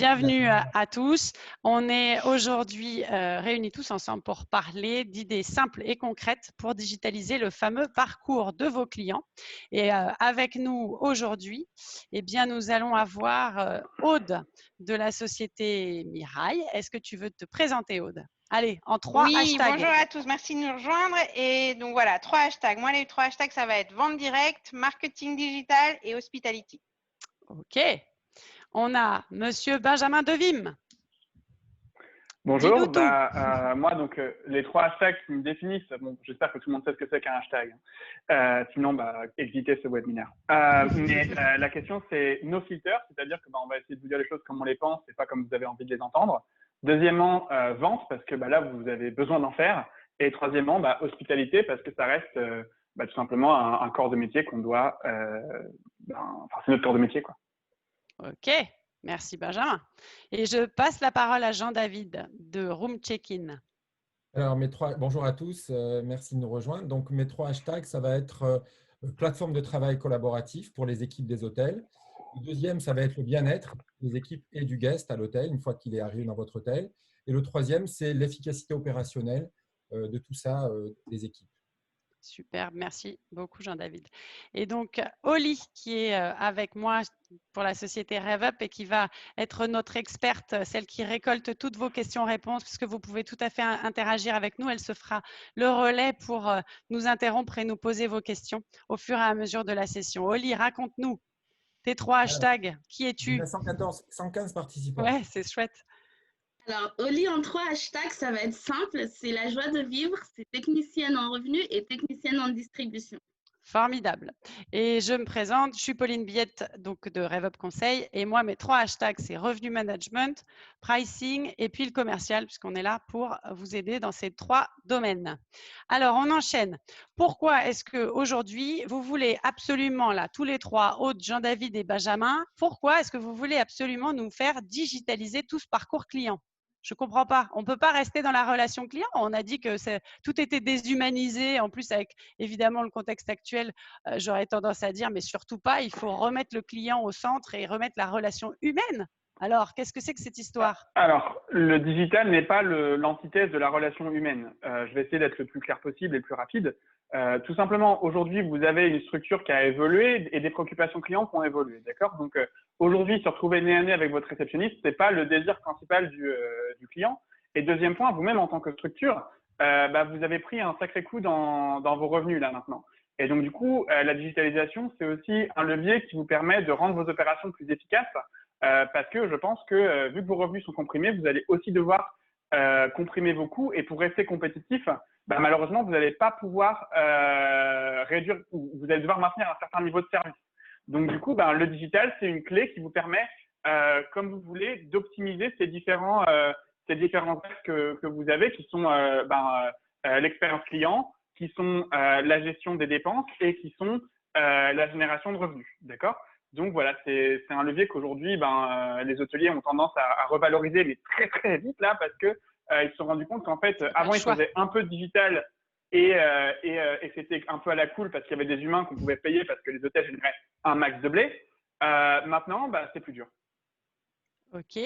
Bienvenue à tous. On est aujourd'hui réunis tous ensemble pour parler d'idées simples et concrètes pour digitaliser le fameux parcours de vos clients. Et avec nous aujourd'hui, eh bien, nous allons avoir Aude de la société Mirail. Est-ce que tu veux te présenter, Aude? Allez, en 3 Oui, hashtags. bonjour à tous, merci de nous rejoindre. Et donc voilà, 3 hashtags. Moi, les 3 hashtags, ça va être vente directe, marketing digital et hospitality. OK. On a Monsieur Benjamin Devim. Bonjour, Dis-nous tout. moi donc les 3 hashtags qui me définissent, bon j'espère que tout le monde sait ce que c'est qu'un hashtag, sinon évitez ce webinaire. Mais la question c'est no filter, c'est-à-dire que on va essayer de vous dire les choses comme on les pense et pas comme vous avez envie de les entendre. Deuxièmement, vente parce que là vous avez besoin d'en faire. Et troisièmement, hospitalité parce que ça reste tout simplement un corps de métier qu'on doit, c'est notre corps de métier quoi. OK. Merci Benjamin. Et je passe la parole à Jean-David de Room Check-in. Alors, bonjour à tous, merci de nous rejoindre. Donc, mes 3 hashtags, ça va être plateforme de travail collaboratif pour les équipes des hôtels. Le deuxième, ça va être le bien-être des équipes et du guest à l'hôtel, une fois qu'il est arrivé dans votre hôtel. Et le troisième, c'est l'efficacité opérationnelle de tout ça, des équipes. Super, merci beaucoup Jean-David. Et donc, Oli qui est avec moi pour la société RevUp et qui va être notre experte, celle qui récolte toutes vos questions-réponses, puisque vous pouvez tout à fait interagir avec nous. Elle se fera le relais pour nous interrompre et nous poser vos questions au fur et à mesure de la session. Oli, raconte-nous tes 3 hashtags. Qui es-tu? 115 participants. Ouais, c'est chouette. Alors, Oli en 3 hashtags, ça va être simple. C'est la joie de vivre, c'est technicienne en revenus et technicienne en distribution. Formidable. Et je me présente, je suis Pauline Biette donc de RevUp Conseil et moi mes 3 hashtags c'est revenu management, pricing et puis le commercial puisqu'on est là pour vous aider dans ces 3 domaines. Alors on enchaîne. Pourquoi est-ce qu'aujourd'hui vous voulez absolument là tous les 3, Aude, Jean-David et Benjamin, pourquoi est-ce que vous voulez absolument nous faire digitaliser tout ce parcours client? Je ne comprends pas. On ne peut pas rester dans la relation client. On a dit que tout était déshumanisé. En plus, avec évidemment le contexte actuel, j'aurais tendance à dire, mais surtout pas, il faut remettre le client au centre et remettre la relation humaine. Alors, qu'est-ce que c'est que cette histoire? Alors, le digital n'est pas l'antithèse de la relation humaine. Je vais essayer d'être le plus clair possible et le plus rapide. Tout simplement, aujourd'hui, vous avez une structure qui a évolué et des préoccupations clients qui ont évolué. D'accord? Donc, aujourd'hui, se retrouver nez à nez avec votre réceptionniste, ce n'est pas le désir principal du client. Et deuxième point, vous-même en tant que structure, vous avez pris un sacré coup dans vos revenus là maintenant. Et donc, du coup, la digitalisation, c'est aussi un levier qui vous permet de rendre vos opérations plus efficaces. Parce que je pense que vu que vos revenus sont comprimés, vous allez aussi devoir comprimer vos coûts et pour rester compétitif, malheureusement, vous n'allez pas pouvoir réduire, vous allez devoir maintenir un certain niveau de service. Donc du coup, le digital, c'est une clé qui vous permet, comme vous voulez, d'optimiser ces différents axes que vous avez, qui sont l'expérience client, qui sont la gestion des dépenses et qui sont la génération de revenus. D'accord? Donc voilà, c'est un levier qu'aujourd'hui, les hôteliers ont tendance à revaloriser, mais très très vite là, parce que ils se sont rendus compte qu'en fait, avant ils faisaient un peu de digital et c'était un peu à la cool parce qu'il y avait des humains qu'on pouvait payer parce que les hôtels généraient un max de blé. Maintenant, c'est plus dur. Ok.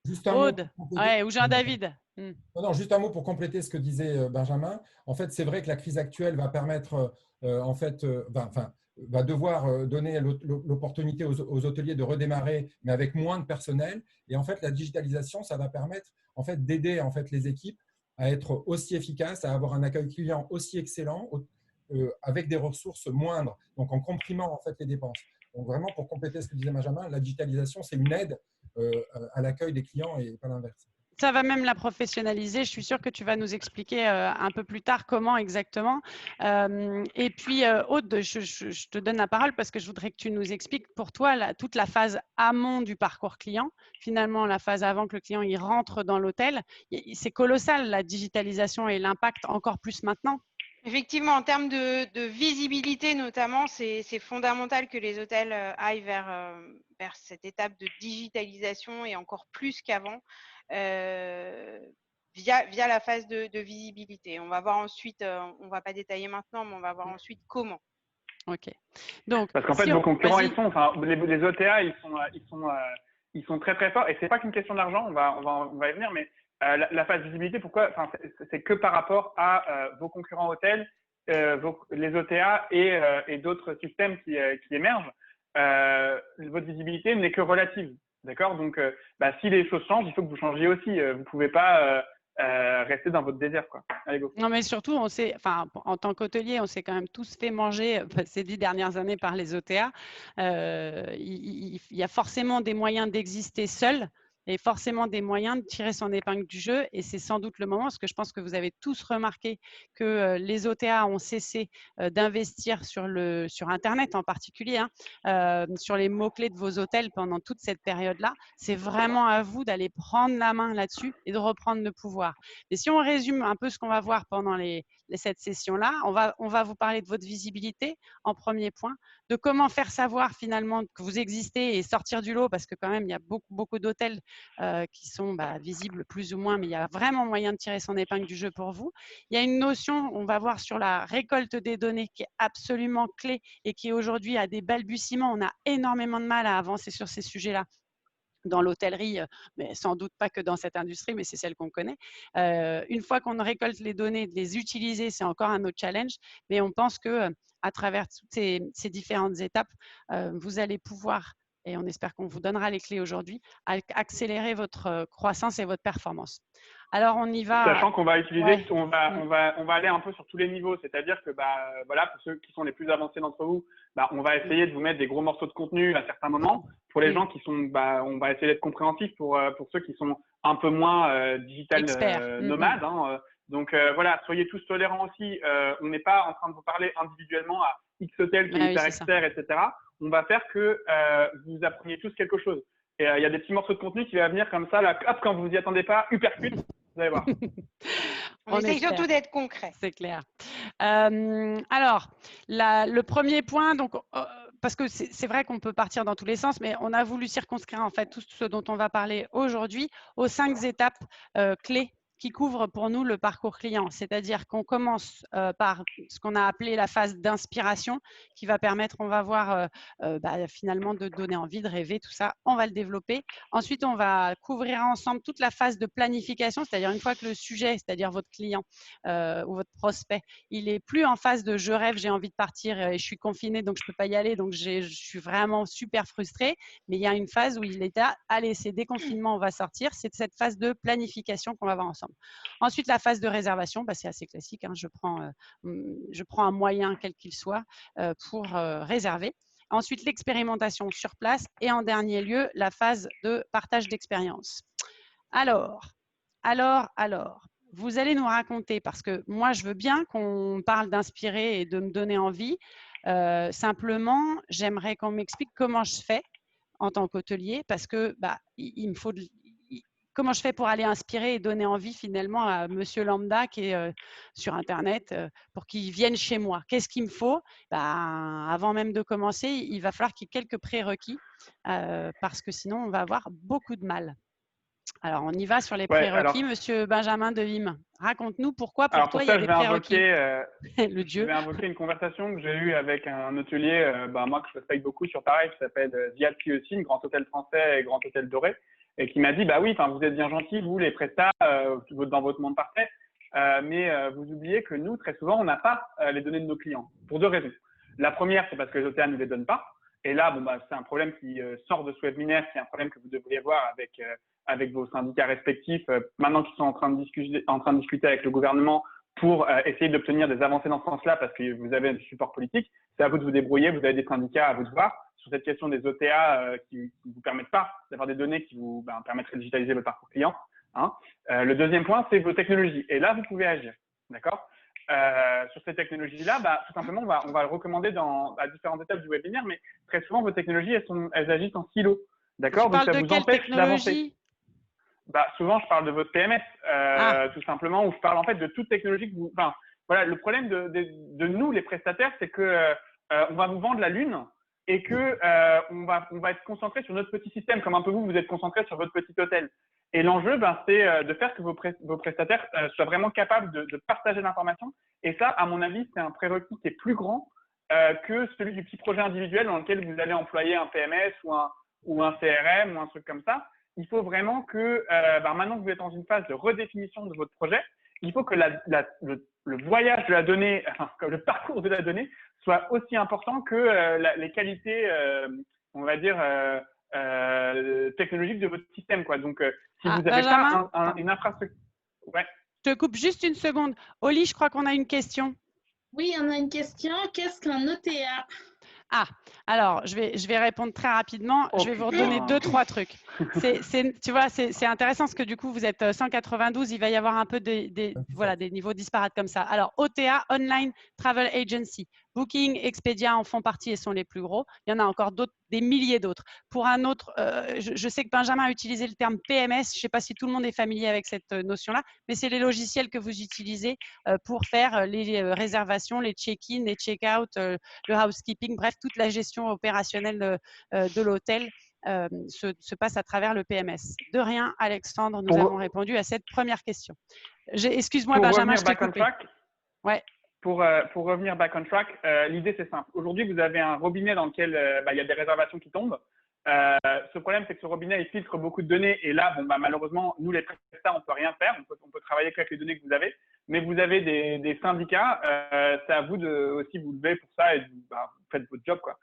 Juste un Aude, mot ou Jean-David. Non, juste un mot pour compléter ce que disait Benjamin. En fait, c'est vrai que la crise actuelle va permettre, va devoir donner l'opportunité aux hôteliers de redémarrer, mais avec moins de personnel. Et en fait, la digitalisation, ça va permettre en fait d'aider en fait les équipes à être aussi efficaces, à avoir un accueil client aussi excellent, avec des ressources moindres, donc en comprimant en fait les dépenses. Donc vraiment, pour compléter ce que disait Benjamin, la digitalisation, c'est une aide à l'accueil des clients et pas l'inverse. Ça va même la professionnaliser. Je suis sûre que tu vas nous expliquer un peu plus tard comment exactement. Et puis, Aude, je te donne la parole parce que je voudrais que tu nous expliques pour toi toute la phase amont du parcours client. Finalement, la phase avant que le client il rentre dans l'hôtel. C'est colossal, la digitalisation et l'impact encore plus maintenant. Effectivement, en termes de visibilité notamment, c'est fondamental que les hôtels aillent vers cette étape de digitalisation et encore plus qu'avant via la phase de visibilité. On va voir ensuite, on ne va pas détailler maintenant, mais on va voir ensuite comment. Ok. Donc, parce qu'en fait, vos concurrents, les OTA, ils sont très très forts. Et c'est pas qu'une question d'argent, on va y venir, mais la phase visibilité, pourquoi? Enfin, c'est que par rapport à vos concurrents hôtels, les OTA et d'autres systèmes qui émergent. Votre visibilité n'est que relative, d'accord? Donc, si les choses changent, il faut que vous changiez aussi. Vous pouvez pas rester dans votre désert, quoi. Allez, go. Non, mais surtout, on sait, enfin, en tant qu'hôtelier, on s'est quand même tous fait manger ces 10 dernières années par les OTA. Il y a forcément des moyens d'exister seul et forcément des moyens de tirer son épingle du jeu. Et c'est sans doute le moment, parce que je pense que vous avez tous remarqué que les OTA ont cessé d'investir sur Internet en particulier, sur les mots-clés de vos hôtels pendant toute cette période-là. C'est vraiment à vous d'aller prendre la main là-dessus et de reprendre le pouvoir. Et si on résume un peu ce qu'on va voir pendant cette session-là, on va vous parler de votre visibilité en premier point, de comment faire savoir finalement que vous existez et sortir du lot, parce que quand même, il y a beaucoup d'hôtels qui sont visibles plus ou moins, mais il y a vraiment moyen de tirer son épingle du jeu pour vous. Il y a une notion, on va voir sur la récolte des données qui est absolument clé et qui aujourd'hui a des balbutiements. On a énormément de mal à avancer sur ces sujets-là dans l'hôtellerie, mais sans doute pas que dans cette industrie, mais c'est celle qu'on connaît. Une fois qu'on récolte les données, de les utiliser, c'est encore un autre challenge, mais on pense que à travers toutes ces différentes étapes, vous allez pouvoir, et on espère qu'on vous donnera les clés aujourd'hui, accélérer votre croissance et votre performance. Alors, on y va. Sachant qu'on va utiliser, Ouais. on va aller un peu sur tous les niveaux, c'est-à-dire que voilà, pour ceux qui sont les plus avancés d'entre vous, on va essayer de vous mettre des gros morceaux de contenu à certains moments. Pour les gens qui sont, on va essayer d'être compréhensifs pour ceux qui sont un peu moins digital nomades. Donc voilà, soyez tous tolérants aussi. On n'est pas en train de vous parler individuellement à X hôtel qui est hyper expert, etc. On va faire que vous appreniez tous quelque chose. Et il y a des petits morceaux de contenu qui vont venir comme ça, là, hop, quand vous vous y attendez pas, uppercut. Vous allez voir. On essaye surtout d'être concret. C'est clair. Alors, le premier point, donc, parce que c'est vrai qu'on peut partir dans tous les sens, mais on a voulu circonscrire en fait tout ce dont on va parler aujourd'hui aux 5 étapes clés qui couvrent pour nous le parcours client. C'est-à-dire qu'on commence par ce qu'on a appelé la phase d'inspiration qui va permettre, on va voir finalement de donner envie de rêver, tout ça, on va le développer. Ensuite, on va couvrir ensemble toute la phase de planification, c'est-à-dire une fois que le sujet, c'est-à-dire votre client ou votre prospect, il est plus en phase de je rêve, j'ai envie de partir et je suis confiné donc je peux pas y aller, donc je suis vraiment super frustré, mais il y a une phase où il est à allez, c'est déconfinement, on va sortir, c'est cette phase de planification qu'on va voir ensemble. Ensuite, la phase de réservation, c'est assez classique, je prends un moyen quel qu'il soit pour réserver. Ensuite, l'expérimentation sur place et en dernier lieu, la phase de partage d'expérience. Alors, vous allez nous raconter, parce que moi, je veux bien qu'on parle d'inspirer et de me donner envie. Simplement, j'aimerais qu'on m'explique comment je fais en tant qu'hôtelier, parce que il me faut comment je fais pour aller inspirer et donner envie finalement à monsieur lambda qui est sur Internet pour qu'il vienne chez moi. Qu'est-ce qu'il me faut? Avant même de commencer, il va falloir qu'il y ait quelques prérequis parce que sinon, on va avoir beaucoup de mal. Alors, on y va sur les prérequis. Monsieur Benjamin Devim, raconte-nous pourquoi pour toi, il y a des prérequis. Je vais invoquer une conversation que j'ai eue avec un hôtelier, moi que je respecte beaucoup sur Paris, qui s'appelle Ziad Kiyossine, Grand Hôtel Français et Grand Hôtel Doré, et qui m'a dit, oui, vous êtes bien gentils, vous, les prestats, dans votre monde parfait, mais vous oubliez que nous, très souvent, on n'a pas les données de nos clients, pour 2 raisons. La première, c'est parce que les OTA ne les donnent pas. Et là, c'est un problème qui sort de ce webinaire, qui est un problème que vous devriez voir avec vos syndicats respectifs, maintenant qu'ils sont en train de discuter avec le gouvernement pour essayer d'obtenir des avancées dans ce sens-là, parce que vous avez du support politique. C'est à vous de vous débrouiller, vous avez des syndicats à vous de voir sur cette question des OTA qui ne vous permettent pas d'avoir des données qui vous permettraient de digitaliser votre parcours client. Le deuxième point, c'est vos technologies. Et là, vous pouvez agir. D'accord ? Sur ces technologies-là, tout simplement, on va le recommander à différentes étapes du webinaire, mais très souvent, vos technologies, elles agissent en silo. D'accord ? Donc, ça vous empêche d'avancer. Souvent, je parle de votre PMS, tout simplement, où je parle en fait de toute technologie que vous… voilà, le problème de nous, les prestataires, c'est que on va vous vendre la lune et que on va être concentré sur notre petit système, comme un peu vous êtes concentré sur votre petit hôtel. Et l'enjeu, c'est de faire que vos prestataires soient vraiment capables de partager l'information. Et ça, à mon avis, c'est un prérequis qui est plus grand que celui du petit projet individuel dans lequel vous allez employer un PMS ou ou un CRM ou un truc comme ça. Il faut vraiment que, maintenant que vous êtes dans une phase de redéfinition de votre projet, il faut que le voyage de la donnée, enfin, que le parcours de la donnée soit aussi important que les qualités, on va dire, technologiques de votre système, quoi. Donc, si vous n'avez Benjamin, pas une infrastructure… Ouais. je te coupe juste une seconde. Oli, je crois qu'on a une question. Oui, on a une question. Qu'est-ce qu'un OTA? Ah, alors, je vais répondre très rapidement. Oh, je vais vous redonner putain. 2-3 trucs. Tu vois, c'est intéressant parce que du coup, vous êtes 192, il va y avoir un peu voilà, des niveaux disparates comme ça. Alors, OTA, Online Travel Agency. Booking, Expedia en font partie et sont les plus gros. Il y en a encore d'autres, des milliers d'autres. Pour un autre, je sais que Benjamin a utilisé le terme PMS. Je ne sais pas si tout le monde est familier avec cette notion-là, mais c'est les logiciels que vous utilisez pour faire les réservations, les check-in, les check-out, le housekeeping, bref, toute la gestion opérationnelle de l'hôtel se passe à travers le PMS. De rien, Alexandre, nous avons répondu à cette première question. Excuse-moi, Benjamin, je t'ai coupé. Ouais. Pour revenir back on track, l'idée c'est simple. Aujourd'hui, vous avez un robinet dans lequel il y a des réservations qui tombent. Ce problème, c'est que ce robinet, il filtre beaucoup de données. Et là, malheureusement, nous, les prestataires, on ne peut rien faire. On peut travailler qu'avec les données que vous avez. Mais vous avez des syndicats. C'est à vous de aussi vous lever pour ça et vous faites votre job, quoi.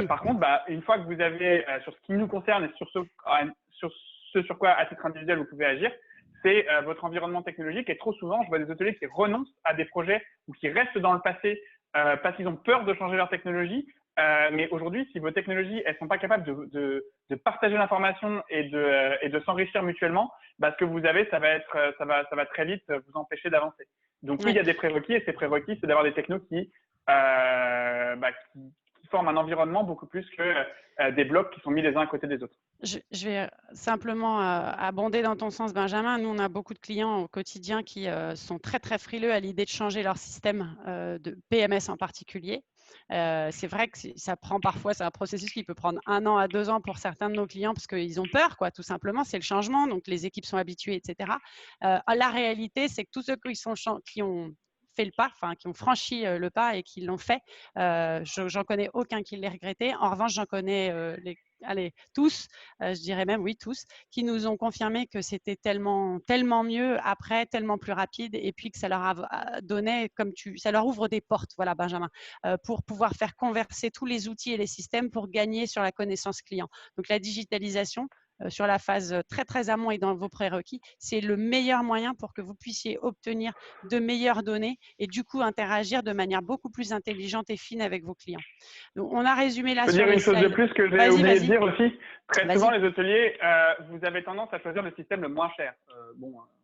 Par contre, une fois que vous avez, sur ce qui nous concerne et sur ce sur quoi, à titre individuel, vous pouvez agir, c'est votre environnement technologique. Et trop souvent, je vois des hôteliers qui renoncent à des projets ou qui restent dans le passé parce qu'ils ont peur de changer leur technologie. Mais aujourd'hui, si vos technologies, elles sont pas capables de partager l'information et de s'enrichir mutuellement, ce que vous avez, ça va très vite vous empêcher d'avancer. Donc oui, il y a des prérequis et ces prérequis, c'est d'avoir des technos qui forment un environnement beaucoup plus que des blocs qui sont mis les uns à côté des autres. Je vais simplement abonder dans ton sens, Benjamin. Nous, on a beaucoup de clients au quotidien qui sont très, très frileux à l'idée de changer leur système de PMS en particulier. C'est vrai que ça prend parfois, c'est un processus qui peut prendre 1 an à 2 ans pour certains de nos clients parce qu'ils ont peur, quoi, tout simplement. C'est le changement, donc les équipes sont habituées, etc. La réalité, c'est que tous ceux qui ont fait le pas, qui ont franchi le pas et qui l'ont fait, j'en connais aucun qui l'ait regretté. En revanche, j'en connais tous, je dirais même oui tous, qui nous ont confirmé que c'était tellement mieux après, tellement plus rapide, et puis que ça leur a donné, ça leur ouvre des portes, voilà Benjamin, pour pouvoir faire converser tous les outils et les systèmes pour gagner sur la connaissance client. Donc la digitalisation sur la phase très très amont et dans vos prérequis, c'est le meilleur moyen pour que vous puissiez obtenir de meilleures données et du coup interagir de manière beaucoup plus intelligente et fine avec vos clients. Donc, on a résumé là. Je peux dire une chose de plus que j'ai oublié de dire aussi. Très souvent, les hôteliers, vous avez tendance à choisir le système le moins cher.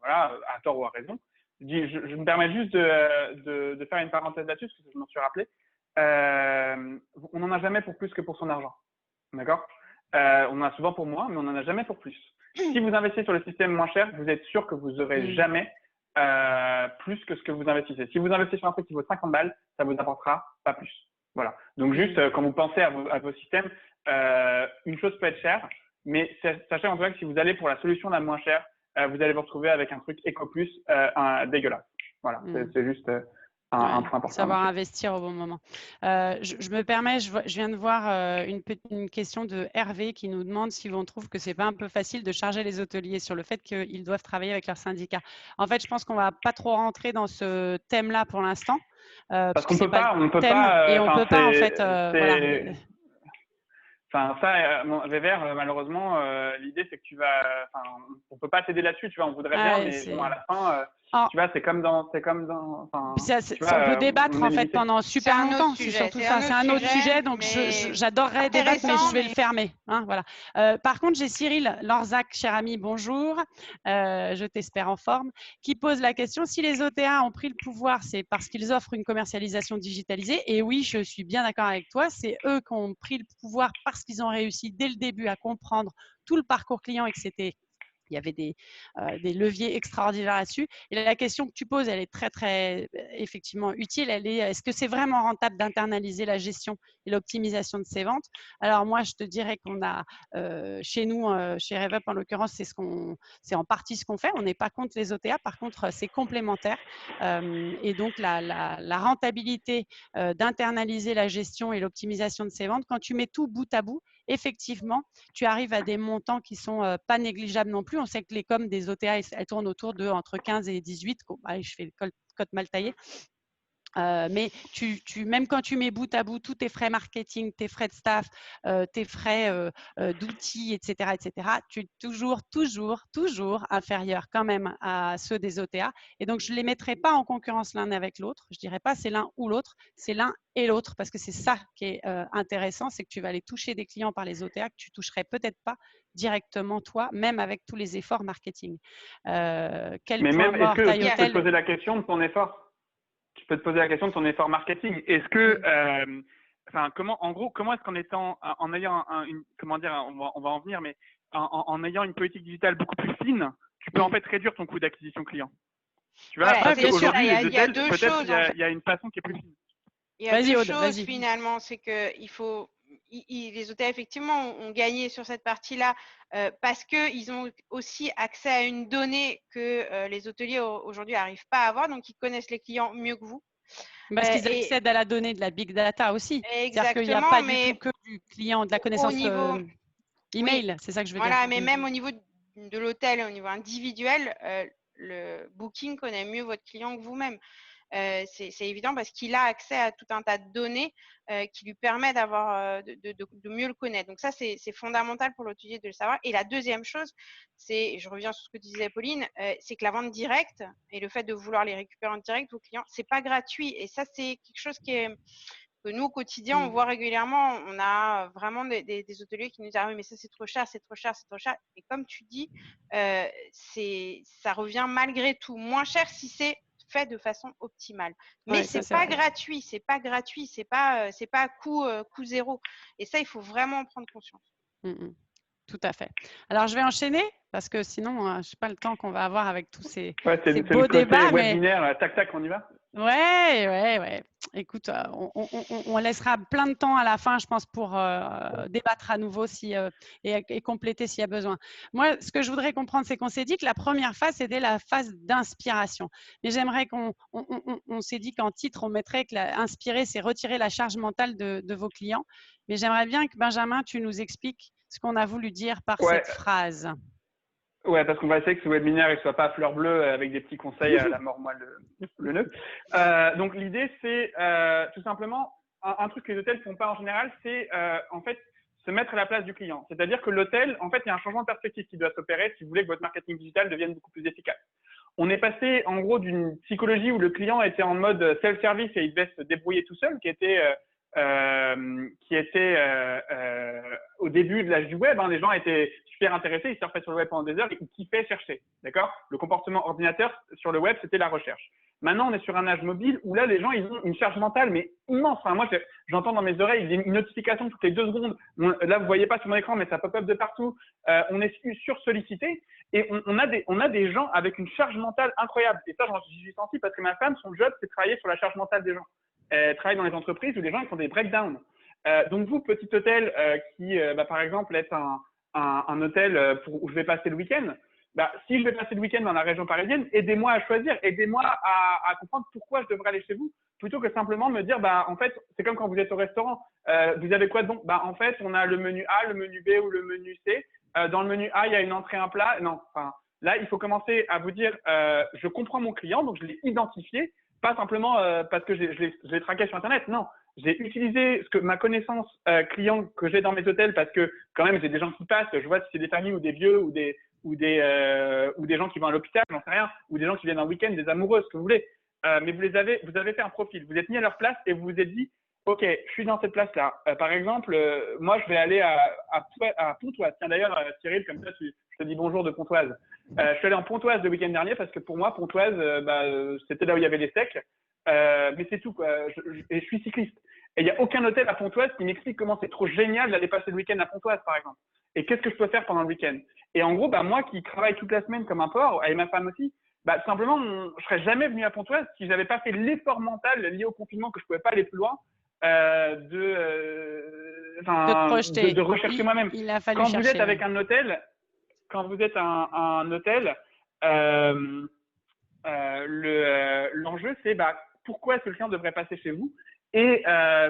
Voilà, à tort ou à raison. Je me permets juste de faire une parenthèse là-dessus, parce que je m'en suis rappelé. On n'en a jamais pour plus que pour son argent. D'accord ? On en a souvent pour moins, mais on n'en a jamais pour plus. Si vous investissez sur le système moins cher, vous êtes sûr que vous n'aurez jamais plus que ce que vous investissez. Si vous investissez sur un truc qui vaut 50 balles, ça vous apportera pas plus. Voilà. Donc, juste quand vous pensez à vos systèmes, une chose peut être chère, mais sachez en tout cas que si vous allez pour la solution la moins chère, vous allez vous retrouver avec un truc EcoPlus dégueulasse. Voilà. C'est juste… un point important. Savoir investir au bon moment. Je me permets, je viens de voir une question de Hervé qui nous demande si on trouve que c'est pas un peu facile de charger les hôteliers sur le fait qu'ils doivent travailler avec leur syndicat. En fait, je pense qu'on va pas trop rentrer dans ce thème-là pour l'instant. Parce qu'on ne peut pas, et on peut pas en fait. Voilà. Enfin, ça, Weber, malheureusement, l'idée c'est que on peut pas t'aider là-dessus, tu vois, on voudrait bien, mais bon, à la fin, tu vois, c'est comme dans, on peut débattre en fait pendant super longtemps. C'est surtout ça, c'est un autre sujet, donc j'adorerais débattre, mais je vais le fermer. Hein, voilà. Par contre, j'ai Cyril Lorzac, cher ami, bonjour, je t'espère en forme, qui pose la question, si les OTA ont pris le pouvoir, c'est parce qu'ils offrent une commercialisation digitalisée. Et oui, je suis bien d'accord avec toi, c'est eux qui ont pris le pouvoir parce qu'ils ont réussi dès le début à comprendre tout le parcours client et que il y avait des leviers extraordinaires là-dessus. Et la question que tu poses, elle est très, très effectivement utile. Elle est, est-ce que c'est vraiment rentable d'internaliser la gestion et l'optimisation de ces ventes? Alors moi, je te dirais qu'on a, chez nous, chez RevUp en l'occurrence, c'est en partie ce qu'on fait. On n'est pas contre les OTA. Par contre, c'est complémentaire. Et donc, la rentabilité d'internaliser la gestion et l'optimisation de ces ventes, quand tu mets tout bout à bout, effectivement, tu arrives à des montants qui sont pas négligeables non plus. On sait que les coms des OTA, elles tournent autour de entre 15 et 18. Allez, je fais le cote mal taillé. Mais même quand tu mets bout à bout tous tes frais marketing, tes frais de staff, tes frais d'outils, etc., tu es toujours inférieur quand même à ceux des OTA. Et donc, je ne les mettrai pas en concurrence l'un avec l'autre. Je ne dirais pas c'est l'un ou l'autre, c'est l'un et l'autre parce que c'est ça qui est intéressant, c'est que tu vas aller toucher des clients par les OTA que tu toucherais peut-être pas directement toi, même avec tous les efforts marketing. Quel Mais point même, mort taille je peux te hôtel? poser la question de ton effort. Je peux te poser la question de ton effort marketing. Est-ce que, comment est-ce qu'en étant, en ayant comment dire, on va en venir, mais en ayant une politique digitale beaucoup plus fine, tu peux en fait réduire ton coût d'acquisition client. Tu vois, Voilà, parce bien sûr. qu'aujourd'hui, les il y a hôtels, deux peut-être choses, en fait. il y a une façon qui est plus fine. Il y a Vas-y, deux Aude, choses vas-y. finalement, c'est que les hôtels effectivement ont gagné sur cette partie-là parce qu'ils ont aussi accès à une donnée que les hôteliers aujourd'hui n'arrivent pas à avoir, donc ils connaissent les clients mieux que vous. Parce qu'ils accèdent à la donnée de la big data aussi. C'est-à-dire qu'il n'y a pas du tout que du client, de la connaissance email, c'est ça que je veux dire. Voilà, mais même au niveau de l'hôtel, au niveau individuel, le Booking connaît mieux votre client que vous-même. C'est évident parce qu'il a accès à tout un tas de données qui lui permet d'avoir de mieux le connaître. Donc ça, c'est fondamental pour l'hôtelier de le savoir. Et la deuxième chose, c'est, je reviens sur ce que disait Pauline, c'est que la vente directe et le fait de vouloir les récupérer en direct, vos clients, c'est pas gratuit. Et ça, c'est quelque chose que nous, au quotidien, on voit régulièrement. On a vraiment des hôteliers qui nous disent « Ah oui, mais ça, c'est trop cher, c'est trop cher, c'est trop cher. » Et comme tu dis, ça revient malgré tout moins cher si c'est fait de façon optimale. Mais c'est pas gratuit, c'est pas gratuit, c'est pas coût zéro. Et ça, il faut vraiment en prendre conscience. Tout à fait. Alors, je vais enchaîner parce que sinon, je ne sais pas le temps qu'on va avoir avec tous ces c'est beaux le côté débats. Webinaire, tac, tac, on y va? Ouais. Écoute, on laissera plein de temps à la fin, je pense, pour débattre à nouveau et compléter s'il y a besoin. Moi, ce que je voudrais comprendre, c'est qu'on s'est dit que la première phase, c'était la phase d'inspiration. Mais j'aimerais on s'est dit qu'en titre, on mettrait que inspirer, c'est retirer la charge mentale de vos clients. Mais j'aimerais bien que Benjamin, tu nous expliques ce qu'on a voulu dire par cette phrase. Ouais, parce qu'on va essayer que ce webinaire ne soit pas à fleur bleue avec des petits conseils à la mort moelle le nœud. Donc l'idée, c'est tout simplement un truc que les hôtels ne font pas en général, c'est en fait se mettre à la place du client. C'est-à-dire que l'hôtel, en fait, il y a un changement de perspective qui doit s'opérer si vous voulez que votre marketing digital devienne beaucoup plus efficace. On est passé en gros d'une psychologie où le client était en mode self-service et il devait se débrouiller tout seul, qui était au début de l'âge du web, les gens étaient super intéressés, ils surfaient sur le web pendant des heures et ils kiffaient chercher, d'accord? Le comportement ordinateur sur le web, c'était la recherche. Maintenant, on est sur un âge mobile où là, les gens, ils ont une charge mentale, mais immense. Enfin, moi, j'entends dans mes oreilles une notification toutes les 2 secondes. Là, vous voyez pas sur mon écran, mais ça pop-up de partout. On est sursollicité et on a des gens avec une charge mentale incroyable. Et ça, j'en suis senti parce que ma femme, son job, c'est de travailler sur la charge mentale des gens. Elle travaille dans les entreprises où les gens ils font des breakdowns. Donc vous, petit hôtel qui, par exemple, est un hôtel où je vais passer le week-end, si je vais passer le week-end dans la région parisienne, aidez-moi à choisir, aidez-moi à comprendre pourquoi je devrais aller chez vous, plutôt que simplement me dire, en fait, c'est comme quand vous êtes au restaurant, vous avez quoi de bon? En fait, on a le menu A, le menu B ou le menu C. Dans le menu A, il y a une entrée, un plat. Non, là, il faut commencer à vous dire, je comprends mon client, donc je l'ai identifié, pas simplement parce que je l'ai traqué sur Internet, non. J'ai utilisé ma connaissance client que j'ai dans mes hôtels parce que quand même j'ai des gens qui passent, je vois si c'est des familles ou des vieux ou des gens qui vont à l'hôpital, j'en sais rien, ou des gens qui viennent un week-end, des amoureux, ce que vous voulez. Mais vous avez fait un profil, vous êtes mis à leur place et vous vous êtes dit, ok, je suis dans cette place-là. Par exemple, moi je vais aller à Pontoise. Tiens d'ailleurs, Cyril, comme ça je te dis bonjour de Pontoise. Je suis allé en Pontoise le week-end dernier parce que pour moi, Pontoise, c'était là où il y avait les steaks. Mais c'est tout, quoi. Et je suis cycliste. Et il n'y a aucun hôtel à Pontoise qui m'explique comment c'est trop génial d'aller passer le week-end à Pontoise, par exemple. Et qu'est-ce que je peux faire pendant le week-end? Et en gros, moi qui travaille toute la semaine comme un porc, et ma femme aussi, simplement, je serais jamais venu à Pontoise si j'avais pas fait l'effort mental lié au confinement que je pouvais pas aller plus loin, de rechercher moi-même. Quand vous êtes avec un hôtel, l'enjeu, c'est pourquoi est-ce que le client devrait passer chez vous et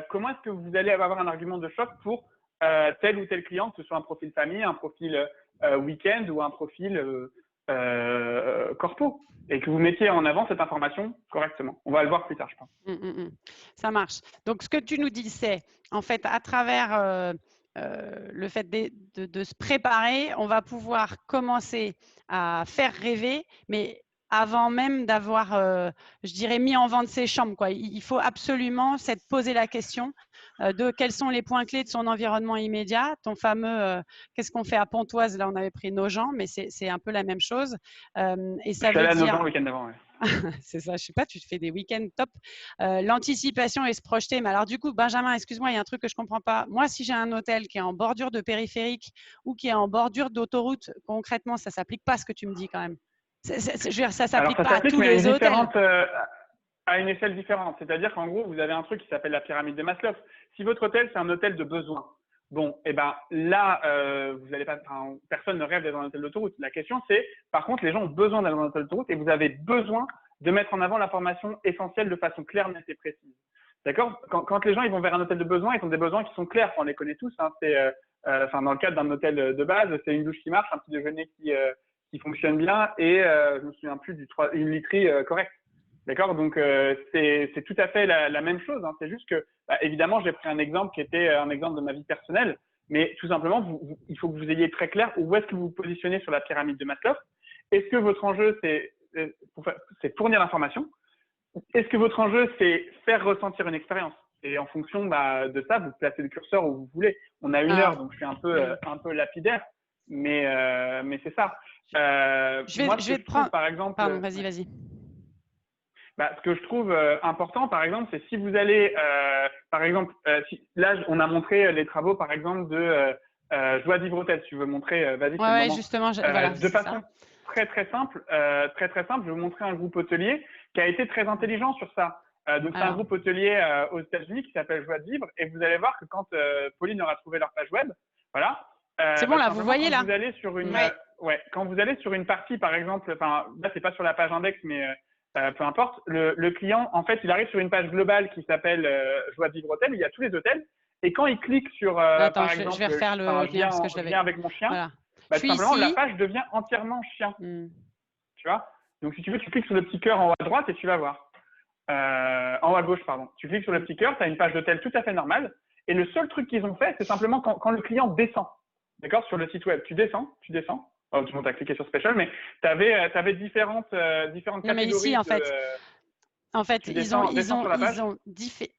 comment est-ce que vous allez avoir un argument de choc pour tel ou tel client, que ce soit un profil famille, un profil week-end ou un profil corpo, et que vous mettiez en avant cette information correctement. On va le voir plus tard, je pense. Ça marche. Donc, ce que tu nous dis, c'est en fait, à travers le fait de se préparer, on va pouvoir commencer à faire rêver, mais avant même d'avoir, je dirais, mis en vente ses chambres, quoi. Il faut absolument s'être posé la question de quels sont les points clés de son environnement immédiat. Ton fameux qu'est-ce qu'on fait à Pontoise, là on avait pris Nogent, mais c'est un peu la même chose. Et ça Je suis allé veut à Nogent dire… le week-end d'avant. Ouais. C'est ça, je sais pas, tu te fais des week-ends top. L'anticipation et se projeter. Mais alors du coup, Benjamin, excuse-moi, il y a un truc que je comprends pas. Moi, si j'ai un hôtel qui est en bordure de périphérique ou qui est en bordure d'autoroute, concrètement, ça s'applique pas ce que tu me dis quand même. Je veux dire, ça s'applique pas à tous mais les hôtels. À une échelle différente. C'est-à-dire qu'en gros, vous avez un truc qui s'appelle la pyramide de Maslow. Si votre hôtel, c'est un hôtel de besoin, bon, et ben là, vous allez pas, personne ne rêve d'être dans un hôtel d'autoroute. La question, c'est, par contre, les gens ont besoin d'aller dans un hôtel d'autoroute et vous avez besoin de mettre en avant l'information essentielle de façon claire, nette et précise. D'accord ? Quand les gens ils vont vers un hôtel de besoin, ils ont des besoins qui sont clairs. On les connaît tous. Hein. C'est, dans le cadre d'un hôtel de base, c'est une douche qui marche, un petit déjeuner qui fonctionne bien et je me souviens plus une literie correcte. D'accord, donc c'est tout à fait la même chose. Hein. C'est juste que, évidemment, j'ai pris un exemple qui était un exemple de ma vie personnelle, mais tout simplement, il faut que vous ayez très clair où est-ce que vous vous positionnez sur la pyramide de Maslow. Est-ce que votre enjeu, c'est fournir l'information? Est-ce que votre enjeu, c'est faire ressentir une expérience? Et en fonction de ça, vous placez le curseur où vous voulez. On a 1 heure, donc je suis un peu lapidaire, mais c'est ça. Je vais te prendre… par exemple… Pardon, vas-y. Ce que je trouve important, par exemple, c'est si vous allez, par exemple, là, on a montré les travaux, par exemple, de Joie de vivre hôtel. Si tu veux montrer, vas-y, c'est le moment. Justement, voilà, de façon très simple, je vais vous montrer un groupe hôtelier qui a été très intelligent sur ça. Donc, c'est un groupe hôtelier aux États-Unis qui s'appelle Joie de vivre, et vous allez voir que quand Pauline aura trouvé leur page web, voilà. C'est bon, là, vous voyez là. Vous allez sur une, quand vous allez sur une partie, par exemple, là, c'est pas sur la page index, mais peu importe, le client, en fait, il arrive sur une page globale qui s'appelle Joie de vivre hôtel, où il y a tous les hôtels. Et quand il clique sur, Attends, par exemple, je vais refaire le lien parce que je l'avais… viens avec mon chien, Voilà. tout simplement, la page devient entièrement chien. Tu vois? Donc, si tu veux, tu cliques sur le petit cœur en haut à droite et tu vas voir. En haut à gauche, pardon. Tu cliques sur le petit cœur, tu as une page d'hôtel tout à fait normale. Et le seul truc qu'ils ont fait, c'est simplement quand le client descend, d'accord, sur le site web, tu descends. Oh, tout le monde a cliqué sur Special, mais tu avais différentes catégories. Non, mais ici, en fait,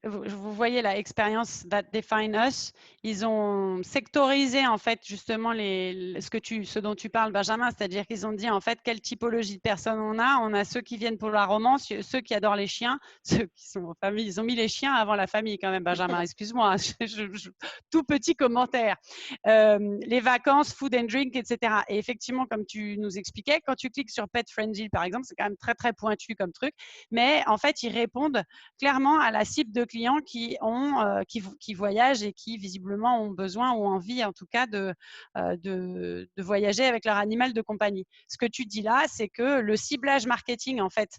vous voyez la expérience that define us. Ils ont sectorisé en fait justement ce dont tu parles, Benjamin, c'est-à-dire qu'ils ont dit en fait quelle typologie de personnes on a. On a ceux qui viennent pour la romance, ceux qui adorent les chiens, ceux qui sont en famille. Ils ont mis les chiens avant la famille quand même, Benjamin. Excuse-moi, tout petit commentaire. Les vacances, food and drink, etc. Et effectivement, comme tu nous expliquais, quand tu cliques sur Pet Friendly par exemple, c'est quand même très très pointu comme truc, mais en fait ils répondent clairement à la cible de clients qui voyagent et qui visiblement ont besoin ou envie en tout cas de voyager avec leur animal de compagnie. Ce que tu dis là, c'est que le ciblage marketing en fait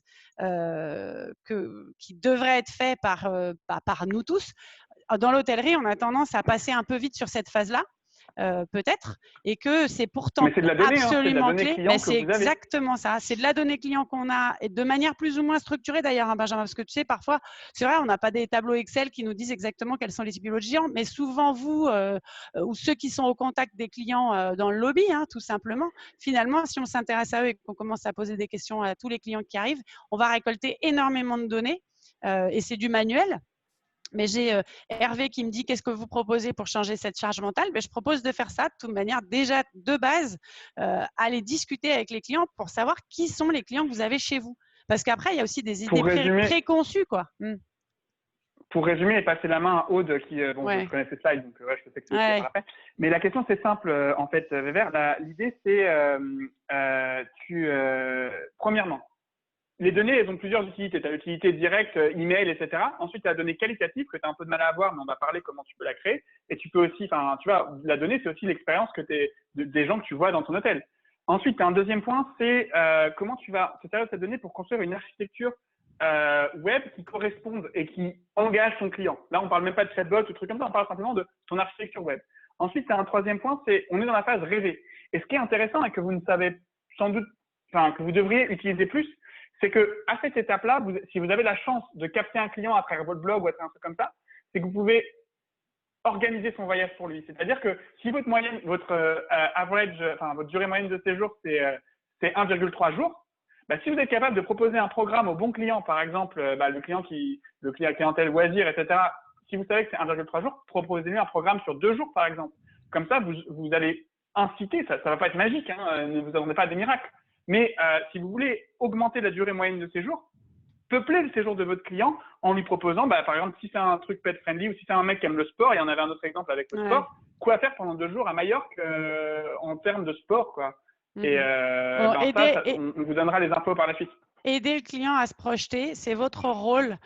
qui devrait être fait par nous tous, dans l'hôtellerie, on a tendance à passer un peu vite sur cette phase-là. Peut-être, et que c'est pourtant absolument clé. Mais c'est exactement ça. C'est de la donnée client qu'on a, et de manière plus ou moins structurée d'ailleurs, hein, Benjamin, parce que tu sais, parfois, c'est vrai, on n'a pas des tableaux Excel qui nous disent exactement quelles sont les typologies, mais souvent vous ou ceux qui sont au contact des clients dans le lobby, hein, tout simplement. Finalement, si on s'intéresse à eux et qu'on commence à poser des questions à tous les clients qui arrivent, on va récolter énormément de données et c'est du manuel. Mais j'ai Hervé qui me dit qu'est-ce que vous proposez pour changer cette charge mentale. Je propose de faire ça de toute manière déjà de base, aller discuter avec les clients pour savoir qui sont les clients que vous avez chez vous. Parce qu'après, il y a aussi des idées préconçues, quoi. Pour résumer et passer la main à Aude qui, je connais ces slides, donc je sais que c'est après. Mais la question, c'est simple, en fait, Weber. L'idée, c'est, premièrement, les données, elles ont plusieurs utilités. Tu as l'utilité directe, email, etc. Ensuite, tu as la donnée qualitative que tu as un peu de mal à avoir, mais on va parler comment tu peux la créer. Et tu peux aussi, tu vois, la donnée, c'est aussi l'expérience des gens que tu vois dans ton hôtel. Ensuite, tu as un deuxième point, c'est comment tu vas te servir de cette donnée pour construire une architecture web qui corresponde et qui engage ton client. Là, on ne parle même pas de chatbot ou trucs comme ça, on parle simplement de ton architecture web. Ensuite, tu as un troisième point, c'est on est dans la phase rêver. Et ce qui est intéressant et que vous ne savez sans doute, enfin, que vous devriez utiliser plus, c'est que à cette étape-là, si vous avez la chance de capter un client à travers votre blog ou à travers un truc comme ça, c'est que vous pouvez organiser son voyage pour lui. C'est-à-dire que si votre moyenne, votre average, enfin votre durée moyenne de séjour, c'est 1,3 jours, bah, si vous êtes capable de proposer un programme au bon client, par exemple, le clientèle loisir, etc., si vous savez que c'est 1,3 jours, proposez-lui un programme sur 2 jours, par exemple. Comme ça, vous allez inciter, ça ne va pas être magique, hein, ne vous attendez pas à des miracles. Mais si vous voulez augmenter la durée moyenne de séjour, peupler le séjour de votre client en lui proposant, par exemple, si c'est un truc pet friendly ou si c'est un mec qui aime le sport, il y en avait un autre exemple avec le sport, quoi faire pendant 2 jours à Majorque en termes de sport, quoi. Et Bon, on vous donnera les infos par la suite. Aider le client à se projeter, c'est votre rôle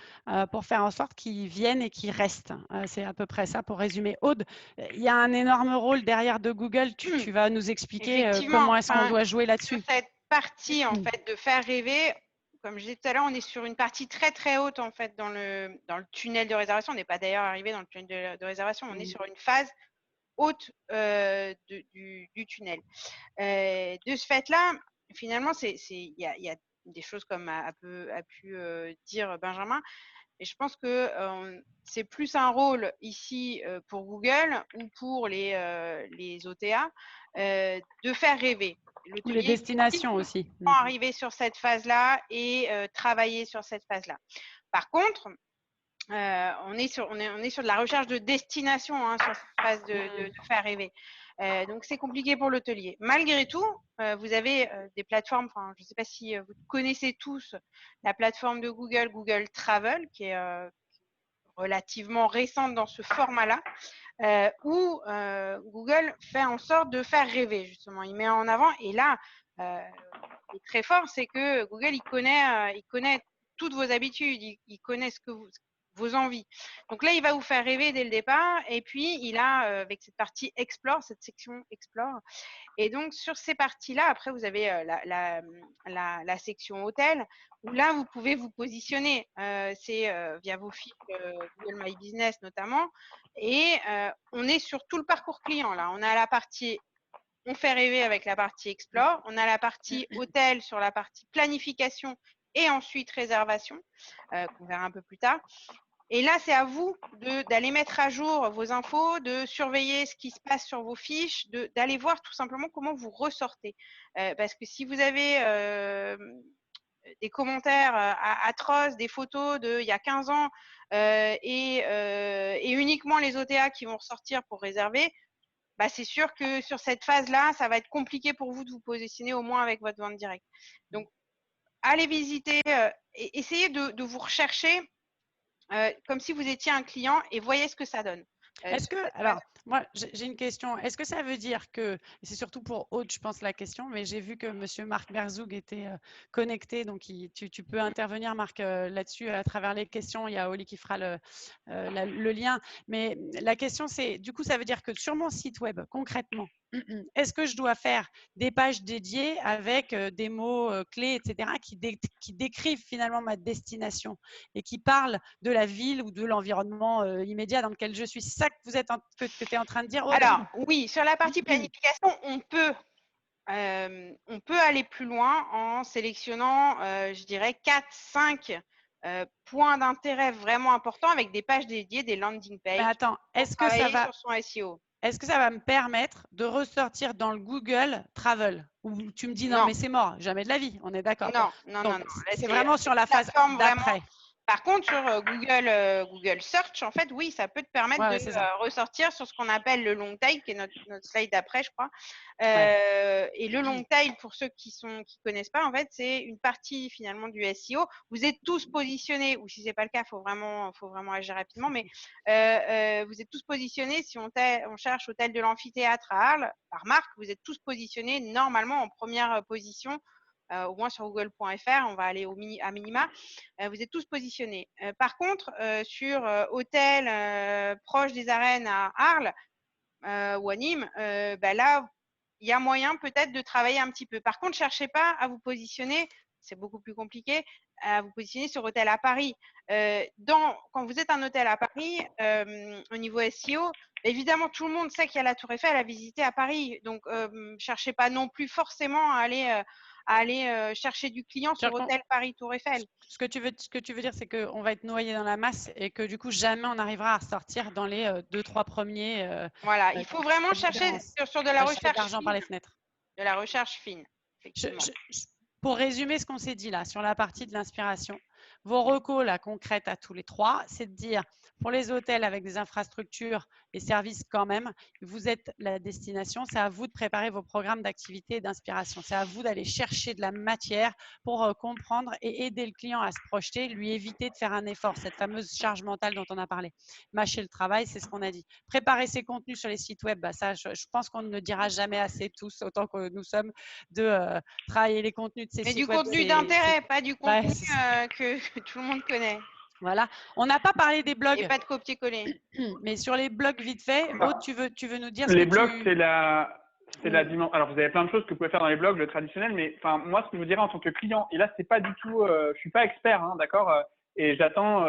pour faire en sorte qu'il vienne et qu'il reste. C'est à peu près ça pour résumer. Aude, il y a un énorme rôle derrière de Google. Tu vas nous expliquer comment est-ce qu'on doit jouer là-dessus. Sur cette partie en fait de faire rêver, comme je disais tout à l'heure, on est sur une partie très très haute en fait dans le tunnel de réservation. On n'est pas d'ailleurs arrivé dans le tunnel de réservation. On est sur une phase haute du tunnel. De ce fait-là, finalement, il y a des choses comme a pu dire Benjamin. Et je pense que c'est plus un rôle ici pour Google ou pour les OTA de faire rêver. Ou les destinations aussi. Arriver sur cette phase-là et travailler sur cette phase-là. Par contre, on est sur de la recherche de destination sur cette phase de faire rêver. Donc, c'est compliqué pour l'hôtelier. Malgré tout, vous avez des plateformes, je ne sais pas si vous connaissez tous la plateforme de Google, Google Travel, qui est relativement récente dans ce format-là, où Google fait en sorte de faire rêver, justement. Il met en avant, et là, ce qui est très fort, c'est que Google, il connaît toutes vos habitudes, il connaît vos envies. Donc là, il va vous faire rêver dès le départ. Et puis, il a, avec cette partie Explore, cette section Explore. Et donc, sur ces parties-là, après, vous avez la section Hôtel, où là, vous pouvez vous positionner. C'est via vos fiches Google My Business notamment. Et on est sur tout le parcours client, là. On a la partie on fait rêver avec la partie Explore. On a la partie Hôtel sur la partie planification et ensuite réservation, qu'on verra un peu plus tard. Et là, c'est à vous d'aller mettre à jour vos infos, de surveiller ce qui se passe sur vos fiches, d'aller voir tout simplement comment vous ressortez. Parce que si vous avez des commentaires atroces, des photos d'il y a 15 ans et uniquement les OTA qui vont ressortir pour réserver, c'est sûr que sur cette phase-là, ça va être compliqué pour vous de vous positionner au moins avec votre vente directe. Donc, allez visiter, essayez de vous rechercher comme si vous étiez un client et voyez ce que ça donne. Alors, moi, j'ai une question. Est-ce que ça veut dire que, et c'est surtout pour Aude, je pense, la question, mais j'ai vu que M. Marc Berzoug était connecté, donc tu peux intervenir, Marc, là-dessus à travers les questions. Il y a Oli qui fera le lien. Mais la question, c'est, du coup, ça veut dire que sur mon site web, concrètement, est-ce que je dois faire des pages dédiées avec des mots clés, etc., qui décrivent finalement ma destination et qui parlent de la ville ou de l'environnement immédiat dans lequel je suis? C'est ça que tu étais en train de dire, Aude? Alors, oui, sur la partie planification, on peut aller plus loin en sélectionnant, je dirais, 4-5 points d'intérêt vraiment importants avec des pages dédiées, des landing pages. Mais attends, est-ce que ça va… sur son SEO. Est-ce que ça va me permettre de ressortir dans le Google Travel? Ou tu me dis non, mais c'est mort, jamais de la vie, on est d'accord? Non. C'est vraiment sur la phase d'après. Par contre, sur Google Search, en fait, oui, ça peut te permettre de ressortir sur ce qu'on appelle le long tail, qui est notre slide d'après, je crois. Et le long tail, pour ceux qui connaissent pas, en fait, c'est une partie finalement du SEO. Vous êtes tous positionnés, ou si c'est pas le cas, faut vraiment agir rapidement. Mais vous êtes tous positionnés. Si on cherche hôtel de l'amphithéâtre à Arles, par marque, vous êtes tous positionnés normalement en première position. Au moins sur google.fr, on va aller à minima, vous êtes tous positionnés. Par contre, sur hôtel proche des arènes à Arles ou à Nîmes, là, il y a moyen peut-être de travailler un petit peu. Par contre, ne cherchez pas à vous positionner c'est beaucoup plus compliqué, à vous positionner sur hôtel à Paris. Quand vous êtes un hôtel à Paris, au niveau SEO, évidemment, tout le monde sait qu'il y a la Tour Eiffel à visiter à Paris. Donc, cherchez pas non plus forcément à aller chercher du client sur hôtel Paris Tour Eiffel. Ce que tu veux dire, c'est qu'on va être noyé dans la masse et que du coup, jamais on arrivera à ressortir dans les 2-3 premiers. Voilà, il faut vraiment chercher sur de la recherche d'argent par les fenêtres. De la recherche fine, effectivement. Pour résumer ce qu'on s'est dit là sur la partie de l'inspiration, vos recos là, concrètes à tous les trois, c'est de dire pour les hôtels avec des infrastructures et services quand même, vous êtes la destination, c'est à vous de préparer vos programmes d'activité et d'inspiration. C'est à vous d'aller chercher de la matière pour comprendre et aider le client à se projeter, lui éviter de faire un effort, cette fameuse charge mentale dont on a parlé. Mâcher le travail, c'est ce qu'on a dit. Préparer ses contenus sur les sites web, ça, je pense qu'on ne dira jamais assez tous, autant que nous sommes, de travailler les contenus de ces sites web. Mais du contenu d'intérêt, pas du contenu que tout le monde connaît. Voilà. On n'a pas parlé des blogs. Et pas de copier-coller. Mais sur les blogs, vite fait, Aude, tu veux nous dire les blogs, c'est la dimension. Alors, vous avez plein de choses que vous pouvez faire dans les blogs, le traditionnel, mais enfin, moi, ce que je vous dirais en tant que client, et là, c'est pas du tout, je suis pas expert, hein, d'accord, et j'attends,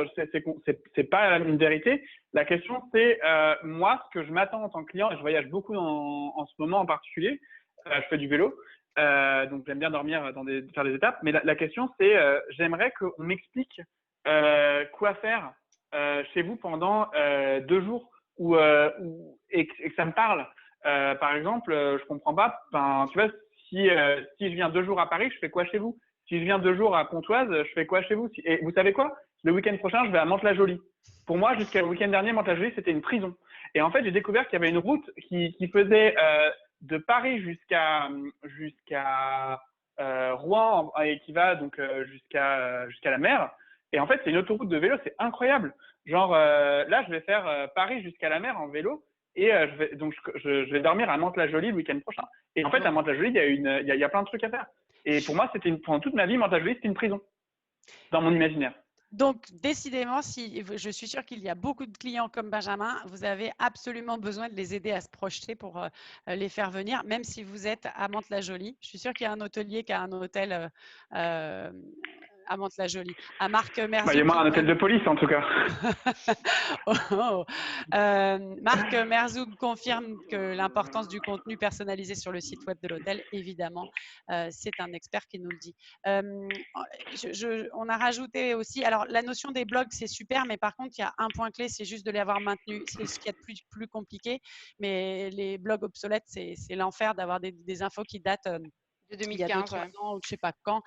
c'est pas une vérité. La question, c'est moi, ce que je m'attends en tant que client, et je voyage beaucoup en ce moment en particulier, je fais du vélo, donc j'aime bien dormir faire des étapes, mais la question, c'est j'aimerais qu'on m'explique quoi faire chez vous pendant 2 jours et que ça me parle. Par exemple, je comprends pas. Tu vois, si je viens 2 jours à Paris, je fais quoi chez vous? Si je viens 2 jours à Pontoise, je fais quoi chez vous? Et vous savez quoi? Le week-end prochain, je vais à Mantes-la-Jolie. Pour moi, jusqu'à le week-end dernier, Mantes-la-Jolie, c'était une prison. Et en fait, j'ai découvert qu'il y avait une route qui faisait de Paris jusqu'à Rouen et qui va donc jusqu'à la mer. Et en fait, c'est une autoroute de vélo, c'est incroyable. Genre, là, je vais faire Paris jusqu'à la mer en vélo et je vais dormir à Mantes-la-Jolie le week-end prochain. Et en fait, à Mantes-la-Jolie, il y a plein de trucs à faire. Et pour moi, pendant toute ma vie, Mantes-la-Jolie, c'était une prison dans mon imaginaire. Donc, décidément, je suis sûre qu'il y a beaucoup de clients comme Benjamin, vous avez absolument besoin de les aider à se projeter pour les faire venir, même si vous êtes à Mantes-la-Jolie. Je suis sûre qu'il y a un hôtelier qui a un hôtel à Mantes-la-Jolie. À Marc Merzoug. Il y a moins un hôtel de police, en tout cas. Marc Merzoug confirme que l'importance du contenu personnalisé sur le site web de l'hôtel, évidemment, c'est un expert qui nous le dit. On a rajouté aussi, alors la notion des blogs, c'est super, mais par contre, il y a un point clé, c'est juste de les avoir maintenus. C'est ce qu'il y a de plus compliqué, mais les blogs obsolètes, c'est l'enfer d'avoir des infos qui datent de 2015, il y a 2-3 ans ou je ne sais pas quand.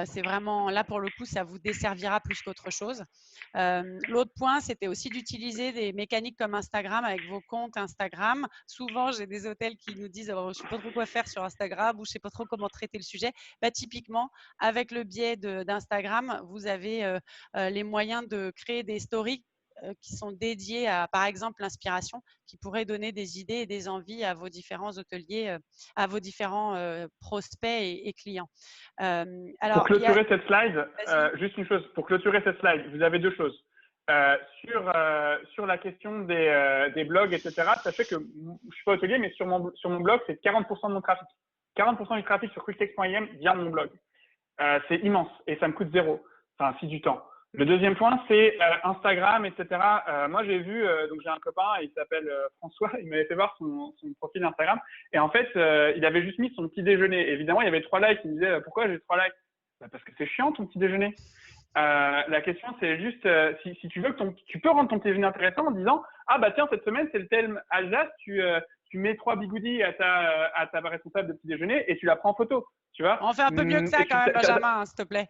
C'est vraiment, là pour le coup, ça vous desservira plus qu'autre chose. L'autre point, c'était aussi d'utiliser des mécaniques comme Instagram avec vos comptes Instagram. Souvent, j'ai des hôtels qui nous disent je ne sais pas trop quoi faire sur Instagram ou je ne sais pas trop comment traiter le sujet. Typiquement, avec le biais d'Instagram, vous avez les moyens de créer des stories qui sont dédiés à, par exemple, l'inspiration, qui pourraient donner des idées et des envies à vos différents hôteliers, à vos différents prospects et clients. Alors, pour clôturer cette slide, juste une chose, pour clôturer cette slide, vous avez 2 choses. Sur la question des blogs, etc., sachez que je ne suis pas hôtelier, mais sur mon blog, c'est 40% de mon trafic. 40% du trafic sur quicktex.im vient de mon blog. C'est immense et ça me coûte 0, enfin, si du temps. Le deuxième point, c'est Instagram, etc. Moi, j'ai vu, donc j'ai un copain, il s'appelle François, il m'avait fait voir son profil Instagram. Et en fait, il avait juste mis son petit déjeuner. Évidemment, il y avait 3 likes. Il me disait, pourquoi j'ai 3 likes? Parce que c'est chiant ton petit déjeuner. La question, c'est juste, si tu veux tu peux rendre ton petit déjeuner intéressant en disant, ah bah tiens, cette semaine, c'est le thème Alsace, tu mets 3 bigoudis à ta responsable de petit déjeuner et tu la prends en photo. Tu vois, on fait un peu mieux que ça quand même, Benjamin, s'il te plaît.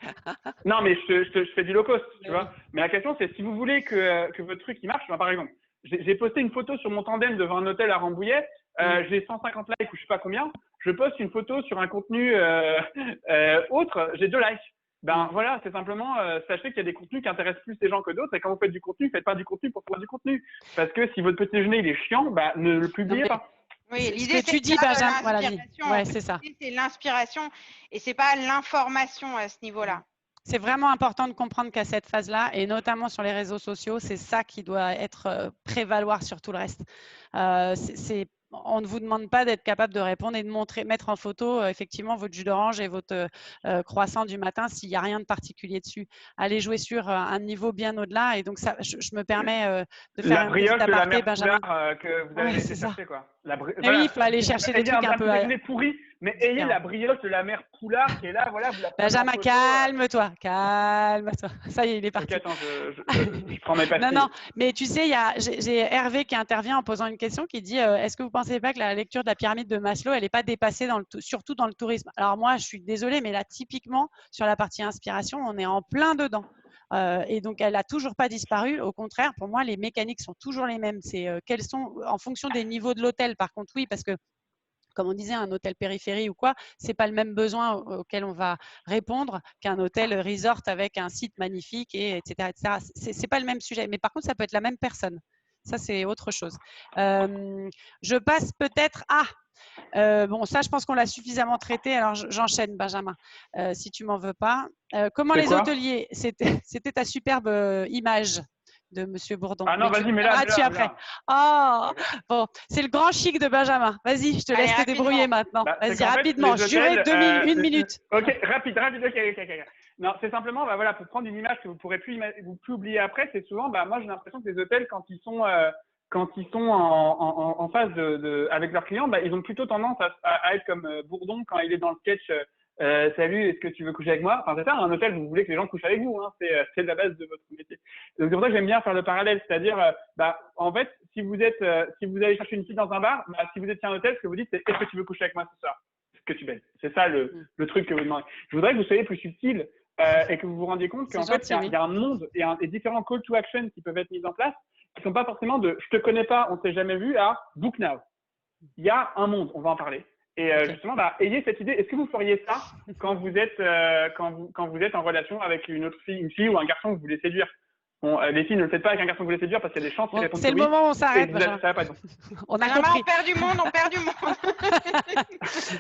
Non, mais je fais du low cost, tu vois. Mais la question, c'est si vous voulez que votre truc il marche, par exemple, j'ai posté une photo sur mon tandem devant un hôtel à Rambouillet, j'ai 150 likes ou je sais pas combien. Je poste une photo sur un contenu autre, j'ai 2 likes. Ben voilà, c'est simplement, sachez qu'il y a des contenus qui intéressent plus les gens que d'autres. Et quand vous faites du contenu, faites pas du contenu pour faire du contenu. Parce que si votre petit déjeuner il est chiant, bah ne le publiez pas. Oui, l'idée, c'est que tu dis, Benjamin, voilà, c'est ça. C'est l'inspiration et c'est pas l'information à ce niveau-là. C'est vraiment important de comprendre qu'à cette phase-là, et notamment sur les réseaux sociaux, c'est ça qui doit être prévaloir sur tout le reste. on ne vous demande pas d'être capable de répondre et de mettre en photo effectivement votre jus d'orange et votre croissant du matin s'il n'y a rien de particulier dessus. Allez jouer sur un niveau bien au-delà. Et donc, ça, je me permets de faire La un petit brioche de la aparté, mère Benjamin. Poulard que vous avez Ouais, été c'est ça. chercher, quoi. Mais Voilà. oui, il faut aller chercher des trucs un peu. déjeuner pourri, mais ayez différents. la brioche de la mère Poulard qui est là, voilà, vous la prenez en Benjamin, photo. calme-toi, calme-toi. Ça y est, il est Ok, parti. attends, je prends mes pastilles. Non, mais tu sais, j'ai Hervé qui intervient en posant une question qui dit est-ce que vous ne pensez pas que la lecture de la pyramide de Maslow, elle n'est pas dépassée, surtout dans le tourisme? Alors moi, je suis désolée, mais là, typiquement, sur la partie inspiration, on est en plein dedans. Et donc, elle n'a toujours pas disparu. Au contraire, pour moi, les mécaniques sont toujours les mêmes. C'est quelles sont, en fonction des niveaux de l'hôtel, par contre, oui, parce que comme on disait, un hôtel périphérie ou quoi, c'est pas le même besoin auquel on va répondre qu'un hôtel resort avec un site magnifique, et etc. C'est pas le même sujet. Mais par contre, ça peut être la même personne. Ça, c'est autre chose. Je passe peut-être à… bon, ça, je pense qu'on l'a suffisamment traité. Alors, j'enchaîne, Benjamin, si tu m'en veux pas. Comment les hôteliers… C'était ta superbe image de Monsieur Bourdon. Ah non, vas-y, mets-la. tu après. Oh, bon, c'est le grand chic de Benjamin. Vas-y, je te laisse te débrouiller maintenant. Bah, vas-y, rapidement. Jurez 1 minute. Ok, rapide. Ok. Non, c'est simplement, bah, voilà, pour prendre une image que vous pourrez plus oublier après, c'est souvent, bah, moi j'ai l'impression que les hôtels, quand ils sont en phase avec leurs clients, bah, ils ont plutôt tendance à être comme Bourdon quand il est dans le sketch. Salut, est-ce que tu veux coucher avec moi? Enfin, c'est ça, un hôtel, vous voulez que les gens couchent avec vous, hein, c'est la base de votre métier. Donc, c'est pour ça que j'aime bien faire le parallèle, c'est-à-dire, bah, en fait, si vous allez chercher une fille dans un bar, bah, si vous étiez un hôtel, ce que vous dites, c'est est-ce que tu veux coucher avec moi ce soir? Est-ce que tu baises? C'est ça le truc que vous demandez. Je voudrais que vous soyez plus subtil et que vous vous rendiez compte qu'en fait, il y a un monde et différents call to action qui peuvent être mis en place, qui ne sont pas forcément de je te connais pas, on ne s'est jamais vu, à book now. Il y a un monde, on va en parler. Et justement, bah, ayez cette idée. Est-ce que vous feriez ça quand vous êtes quand vous êtes en relation avec une fille ou un garçon que vous voulez séduire? Bon, les filles, ne le faites pas avec un garçon que vous voulez séduire parce qu'il y a des chances qu'ils répondent c'est le moment où on s'arrête. Ça va pas être bon. On a compris. On perd du monde,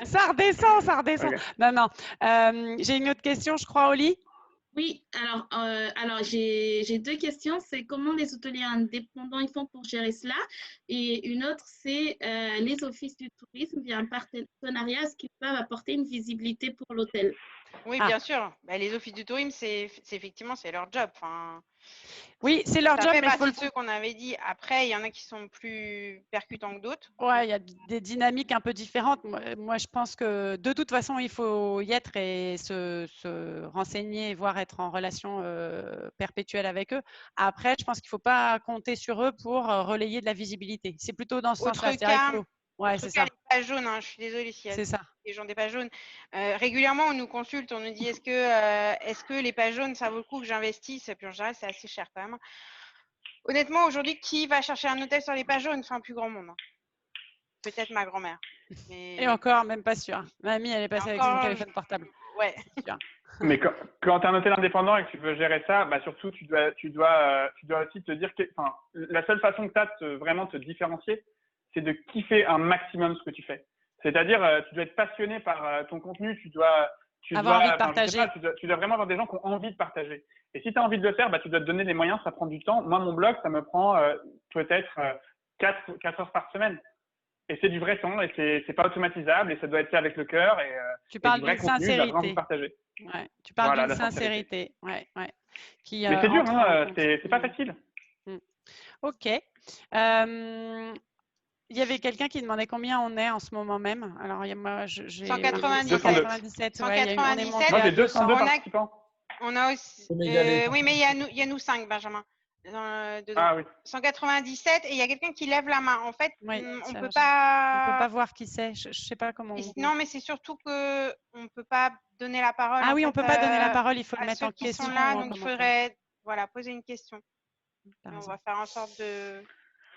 ça redescend. Okay. Non. J'ai une autre question, je crois, Oli. Oui, alors j'ai 2 questions. C'est comment les hôteliers indépendants ils font pour gérer cela? Et une autre, c'est les offices du tourisme via un partenariat, est-ce qu'ils peuvent apporter une visibilité pour l'hôtel? Oui, bien sûr. Bah, les offices du tourisme, c'est effectivement, c'est leur job. Enfin, oui, c'est leur job, mais il faut ceux qu'on avait dit. Après, il y en a qui sont plus percutants que d'autres. Ouais, il y a des dynamiques un peu différentes. Moi, je pense que de toute façon, il faut y être et se renseigner, voire être en relation perpétuelle avec eux. Après, je pense qu'il ne faut pas compter sur eux pour relayer de la visibilité. C'est plutôt dans ce sens-là. Ouais, c'est ça. Les pages jaunes, hein, je suis désolée s'il y a des gens des pages jaunes. Régulièrement, on nous consulte, on nous dit est-ce que les pages jaunes, ça vaut le coup que j'investisse? Et puis en général, c'est assez cher quand même. Honnêtement, aujourd'hui, qui va chercher un hôtel sur les pages jaunes? Enfin, plus grand monde. Hein. Peut-être ma grand-mère. Mais… Et encore, même pas sûr. Mamie, elle est passée avec son téléphone portable. Ouais. Mais quand tu es un hôtel indépendant et que tu veux gérer ça, bah surtout, tu dois aussi te dire que la seule façon que tu as de vraiment te différencier, c'est de kiffer un maximum ce que tu fais. C'est-à-dire, tu dois être passionné par ton contenu, tu dois envie de partager. Tu dois vraiment avoir des gens qui ont envie de partager. Et si tu as envie de le faire, bah, tu dois te donner les moyens, ça prend du temps. Moi, mon blog, ça me prend peut-être 4 heures par semaine. Et c'est du vrai temps, et c'est pas automatisable, et ça doit être fait avec le cœur. Et tu parles d'une sincérité. Partager. Ouais, tu parles d'une sincérité. Ouais. Mais c'est dur, hein, c'est pas facile. Ok. Il y avait quelqu'un qui demandait combien on est en ce moment même. Alors, moi, j'ai 197. Ouais, moi, j'ai 202 participants. On a aussi… oui, mais il y a nous 5, Benjamin. Ah oui. 197 et il y a quelqu'un qui lève la main. En fait, on peut pas voir qui c'est. Je sais pas comment. Non, mais c'est surtout que on peut pas donner la parole. Ah oui, on peut pas donner la parole. Il faut le mettre en question. Sont là, donc il faudrait poser une question. On va faire en sorte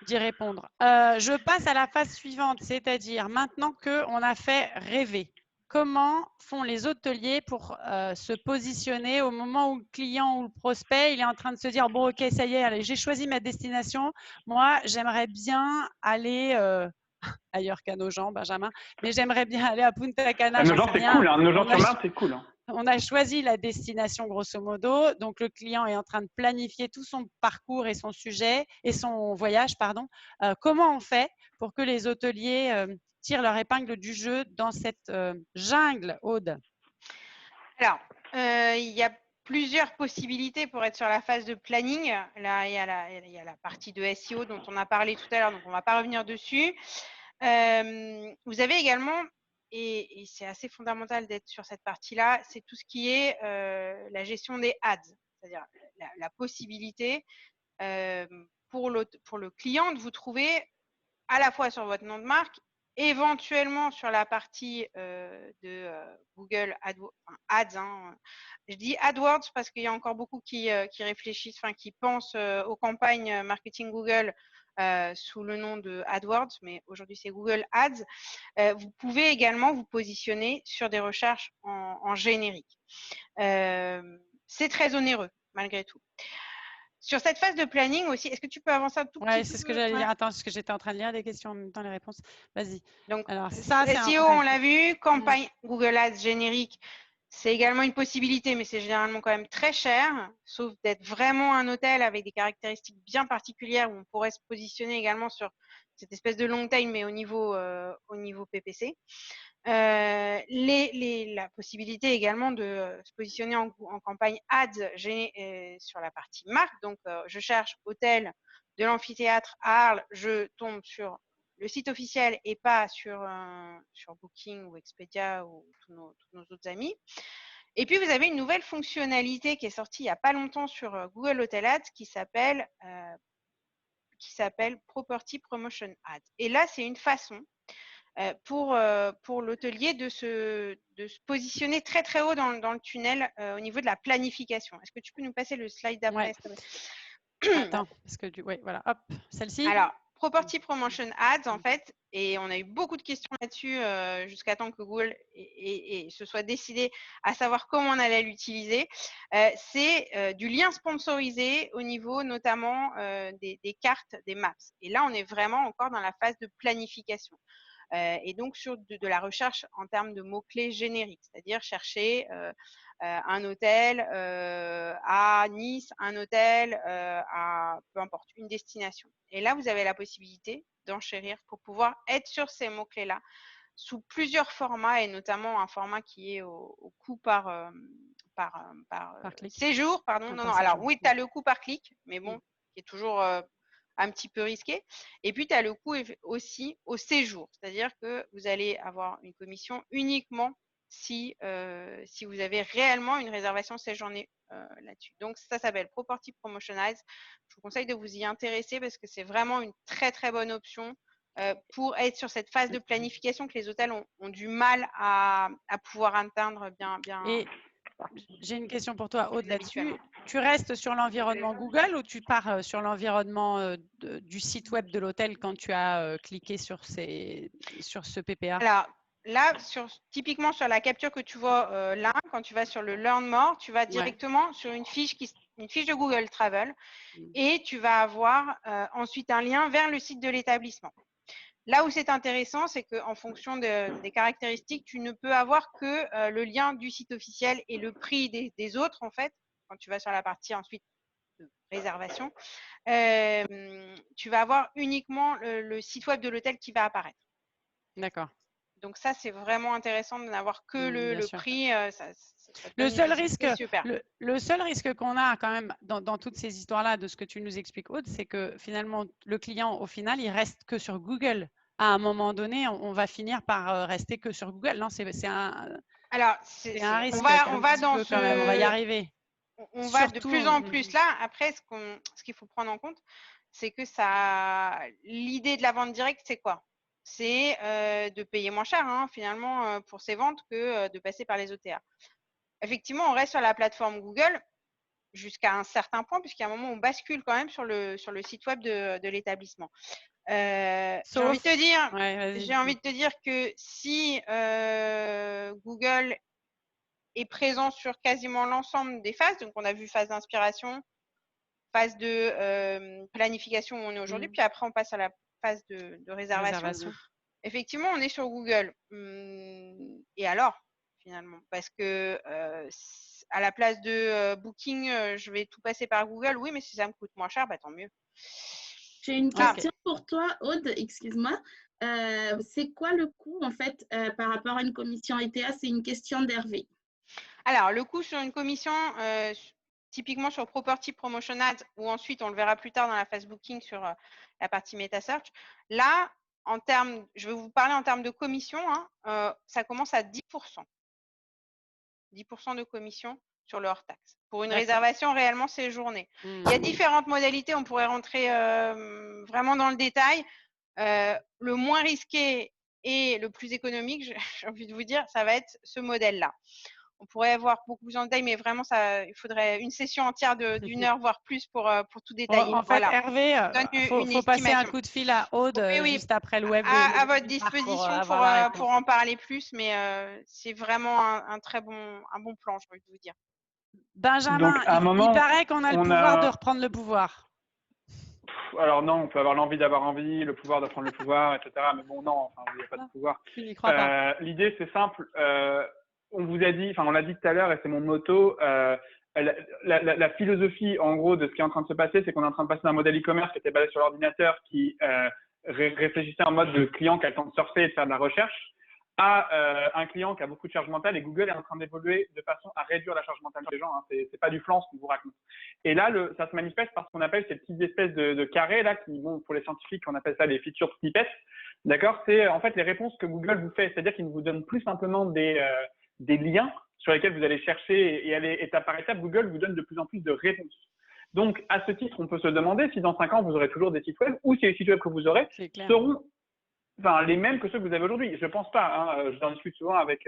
d'y répondre. Je passe à la phase suivante, c'est-à-dire maintenant qu'on a fait rêver. Comment font les hôteliers pour se positionner au moment où le client ou le prospect il est en train de se dire bon ok ça y est allez j'ai choisi ma destination, moi j'aimerais bien aller ailleurs qu'à Nogent, Benjamin, mais j'aimerais bien aller à Punta Cana. Nogent c'est cool, hein. Nogent sur Marne c'est cool. Hein. on a choisi la destination grosso modo. Donc, le client est en train de planifier tout son parcours et son sujet et son voyage, pardon. Comment on fait pour que les hôteliers tirent leur épingle du jeu dans cette jungle, Aude? Alors, il y a plusieurs possibilités pour être sur la phase de planning. Là, il y a la partie de SEO dont on a parlé tout à l'heure, donc on ne va pas revenir dessus. Vous avez également, et c'est assez fondamental d'être sur cette partie-là, c'est tout ce qui est la gestion des ads, c'est-à-dire la possibilité pour le client de vous trouver à la fois sur votre nom de marque, éventuellement sur la partie de Google Ads. Hein. Je dis AdWords parce qu'il y a encore beaucoup qui réfléchissent, qui pensent aux campagnes marketing Google sous le nom de AdWords, mais aujourd'hui c'est Google Ads. Vous pouvez également vous positionner sur des recherches en générique. C'est très onéreux malgré tout. Sur cette phase de planning aussi, est-ce que tu peux avancer un tout petit peu? Oui, c'est ce que j'allais dire. Attends, parce que j'étais en train de lire des questions en même temps, les réponses. Vas-y. Donc, alors, ça, SEO, on l'a vu. Campagne Google Ads générique, c'est également une possibilité, mais c'est généralement quand même très cher, sauf d'être vraiment un hôtel avec des caractéristiques bien particulières où on pourrait se positionner également sur cette espèce de long tail, mais au niveau PPC. La possibilité également de se positionner en campagne ads sur la partie marque. Donc, je cherche hôtel de l'amphithéâtre à Arles, je tombe sur le site officiel et pas sur Booking ou Expedia ou tous nos autres amis. Et puis, vous avez une nouvelle fonctionnalité qui est sortie il n'y a pas longtemps sur Google Hotel Ads qui s'appelle Property Promotion Ads. Et là, c'est une façon pour l'hôtelier de se positionner très très haut dans le tunnel au niveau de la planification. Est-ce que tu peux nous passer le slide d'après? Attends, parce que oui, voilà, hop, celle-ci. Alors, Property Promotion Ads, en fait, et on a eu beaucoup de questions là-dessus jusqu'à temps que Google se soit décidé à savoir comment on allait l'utiliser. C'est du lien sponsorisé au niveau notamment des cartes, des maps. Et là, on est vraiment encore dans la phase de planification. Et donc sur de la recherche en termes de mots-clés génériques, c'est-à-dire chercher un hôtel à Nice, un hôtel à peu importe, une destination. Et là, vous avez la possibilité d'enchérir pour pouvoir être sur ces mots-clés-là sous plusieurs formats et notamment un format qui est au coût par séjour. Pardon. Non, alors oui, tu as le coût par clic, mais bon, qui est toujours un petit peu risqué. Et puis, tu as le coût aussi au séjour, c'est-à-dire que vous allez avoir une commission uniquement si vous avez réellement une réservation séjournée là-dessus. Donc, ça s'appelle Property Promotion Ads. Je vous conseille de vous y intéresser parce que c'est vraiment une très, très bonne option pour être sur cette phase de planification que les hôtels ont du mal à pouvoir atteindre bien. Et j'ai une question pour toi, Aude, là-dessus. Tu restes sur l'environnement Google ou tu pars sur l'environnement du site web de l'hôtel quand tu as cliqué sur ce PPA? Alors, là, typiquement sur la capture que tu vois là, quand tu vas sur le Learn More, tu vas directement sur une fiche de Google Travel et tu vas avoir ensuite un lien vers le site de l'établissement. Là où c'est intéressant, c'est qu'en fonction des caractéristiques, tu ne peux avoir que le lien du site officiel et le prix des autres, en fait, quand tu vas sur la partie ensuite de réservation. Tu vas avoir uniquement le site web de l'hôtel qui va apparaître. D'accord. Donc ça, c'est vraiment intéressant de n'avoir que le prix. Le seul risque qu'on a quand même dans toutes ces histoires-là, de ce que tu nous expliques, Aude, c'est que finalement, le client, au final, il reste que sur Google. À un moment donné, on va finir par rester que sur Google. Non, c'est un risque. On va dans quand même, on va y arriver. On va de plus en plus là. Après, ce qu'il faut prendre en compte, c'est que l'idée de la vente directe, c'est quoi? C'est de payer moins cher finalement pour ces ventes que de passer par les OTA. Effectivement, on reste sur la plateforme Google jusqu'à un certain point, puisqu'à un moment, on bascule quand même sur le site web de l'établissement. J'ai envie de te dire que si Google est présent sur quasiment l'ensemble des phases, donc on a vu phase d'inspiration, phase de planification où on est aujourd'hui, puis après on passe à la phase de réservation. Effectivement, on est sur Google. Et alors, finalement. Parce que à la place de Booking, je vais tout passer par Google. Oui, mais si ça me coûte moins cher, bah, tant mieux. J'ai une question pour toi, Aude, excuse-moi. C'est quoi le coût, en fait, par rapport à une commission ETA? C'est une question d'Hervé. Alors, le coût sur une commission, typiquement sur Property Promotion Ads, ou ensuite, on le verra plus tard dans la phase Booking sur la partie Meta Search. Là, je vais vous parler en termes de commission, hein, ça commence à 10%. 10% de commission sur le hors-taxe. Pour une réservation réellement séjournée. Il y a différentes modalités, on pourrait rentrer vraiment dans le détail. Le moins risqué et le plus économique, j'ai envie de vous dire, ça va être ce modèle-là. On pourrait avoir beaucoup plus en détail, mais vraiment, il faudrait une session entière d'une heure, voire plus, pour tout détailler. En fait, Hervé, il faut passer un coup de fil à Aude juste après le web. À votre disposition pour en parler plus, mais c'est vraiment un bon plan, j'ai envie de vous dire. Benjamin, donc, il paraît qu'on a le pouvoir de reprendre le pouvoir. Alors non, on peut avoir l'envie d'avoir envie, le pouvoir de prendre le pouvoir, etc. Mais bon, non, enfin, il n'y a pas de pouvoir. Tu n'y crois pas. L'idée, c'est simple. On vous a dit, enfin, on l'a dit tout à l'heure, et c'est mon motto. La philosophie, en gros, de ce qui est en train de se passer, c'est qu'on est en train de passer d'un modèle e-commerce qui était basé sur l'ordinateur, qui réfléchissait en mode de client qui a le temps de surfer et de faire de la recherche, à un client qui a beaucoup de charge mentale, et Google est en train d'évoluer de façon à réduire la charge mentale des gens. Hein. C'est pas du flan ce qu'on vous raconte. Et là, ça se manifeste par ce qu'on appelle ces petites espèces de carrés là, qui, bon, pour les scientifiques, on appelle ça les feature snippets. D'accord? C'est en fait les réponses que Google vous fait, c'est-à-dire qu'il ne vous donne plus simplement des liens sur lesquels vous allez chercher et aller étape par étape. Google vous donne de plus en plus de réponses. Donc, à ce titre, on peut se demander si dans 5 ans, vous aurez toujours des sites web ou si les sites web que vous aurez seront les mêmes que ceux que vous avez aujourd'hui. Je ne pense pas. Hein, je en discute souvent avec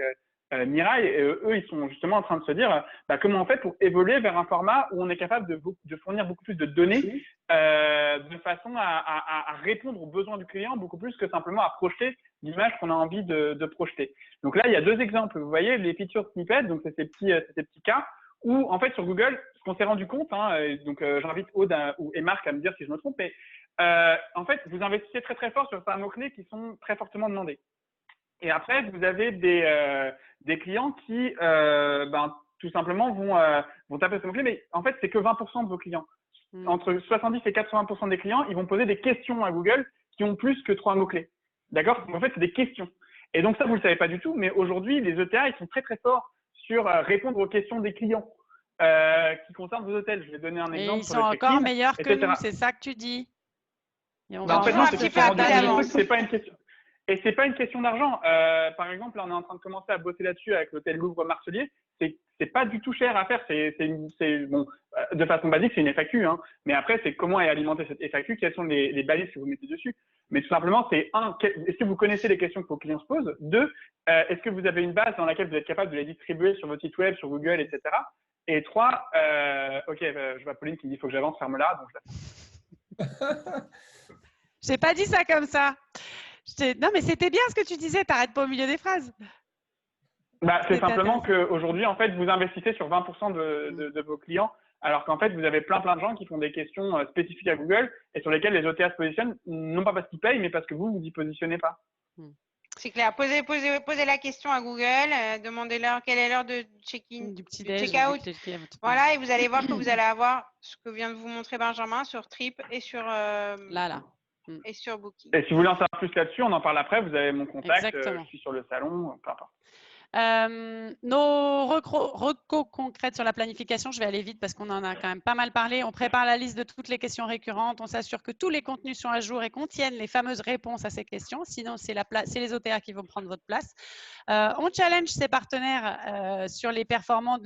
Mirai, et eux, ils sont justement en train de se dire comment on fait pour évoluer vers un format où on est capable de fournir beaucoup plus de données de façon à répondre aux besoins du client beaucoup plus que simplement à projeter l'image qu'on a envie de projeter. Donc là, il y a 2 exemples. Vous voyez, les feature snippets, donc c'est ces petits cas où, en fait, sur Google, ce qu'on s'est rendu compte, donc j'invite Aude et Marc à me dire si je me trompe, mais en fait, vous investissez très très fort sur certains mots-clés qui sont très fortement demandés. Et après, vous avez des clients qui, tout simplement, vont taper ce mot-clé, mais en fait, c'est que 20% de vos clients. Entre 70 et 80% des clients, ils vont poser des questions à Google qui ont plus que 3 mots-clés. D'accord? En fait, c'est des questions. Et donc ça, vous ne le savez pas du tout, mais aujourd'hui, les ETA, ils sont très très forts sur répondre aux questions des clients qui concernent vos hôtels. Je vais donner un exemple. Et ils sont encore meilleurs que nous, c'est ça que tu dis. En fait, non, c'est pas une question. Et c'est pas une question d'argent. Par exemple, là, on est en train de commencer à bosser là-dessus avec l'hôtel Louvre-Marcelier. C'est pas du tout cher à faire. Bon, de façon basique, c'est une FAQ. Hein. Mais après, c'est comment est alimentée cette FAQ, quelles sont les balises que vous mettez dessus. Mais tout simplement, c'est est-ce que vous connaissez les questions que vos clients se posent? 2, est-ce que vous avez une base dans laquelle vous êtes capable de les distribuer sur votre site web, sur Google, etc. Et 3, ok, je vois Pauline qui dit il faut que j'avance, ferme-la. Donc j'ai pas dit ça comme ça. Non, mais c'était bien ce que tu disais. T'arrêtes pas au milieu des phrases. C'est simplement qu'aujourd'hui, en fait, vous investissez sur 20% de vos clients, alors qu'en fait, vous avez plein de gens qui font des questions spécifiques à Google et sur lesquelles les OTA se positionnent, non pas parce qu'ils payent, mais parce que vous y positionnez pas. C'est clair. Posez la question à Google, demandez-leur quelle est l'heure de check-in, du check-out. Voilà, et vous allez voir que vous allez avoir ce que vient de vous montrer Benjamin sur Trip et sur et sur Booking. Et si vous voulez en savoir plus là-dessus, on en parle après. Vous avez mon contact. Je suis sur le salon, peu importe. Nos recos concrètes sur la planification, je vais aller vite parce qu'on en a quand même pas mal parlé. On prépare la liste de toutes les questions récurrentes. On s'assure que tous les contenus sont à jour et contiennent les fameuses réponses à ces questions. Sinon, c'est les OTA qui vont prendre votre place. On challenge ses partenaires sur les performances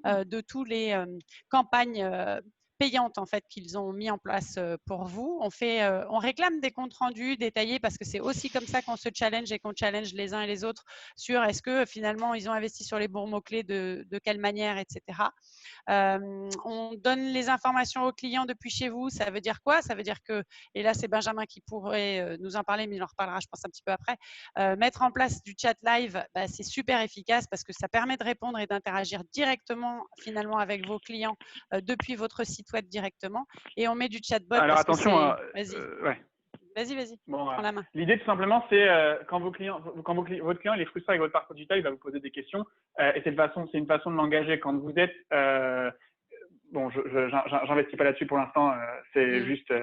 de toutes les campagnes payantes en fait qu'ils ont mis en place pour vous. On réclame des comptes rendus détaillés parce que c'est aussi comme ça qu'on se challenge et qu'on challenge les uns et les autres sur est-ce que finalement ils ont investi sur les bons mots-clés, de quelle manière, etc. On donne les informations aux clients depuis chez vous. Ça veut dire quoi? Ça veut dire que, et là c'est Benjamin qui pourrait nous en parler, mais il en reparlera je pense un petit peu après, mettre en place du chat live, c'est super efficace parce que ça permet de répondre et d'interagir directement finalement avec vos clients depuis votre site web directement, et on met du chatbot. Alors attention, vas-y. Vas-y, Bon, prends la main. l'idée, tout simplement, c'est quand votre client il est frustré avec votre parcours digital, il va vous poser des questions. Et c'est une façon de l'engager. Quand vous êtes… bon, j'investis pas là-dessus pour l'instant. C'est juste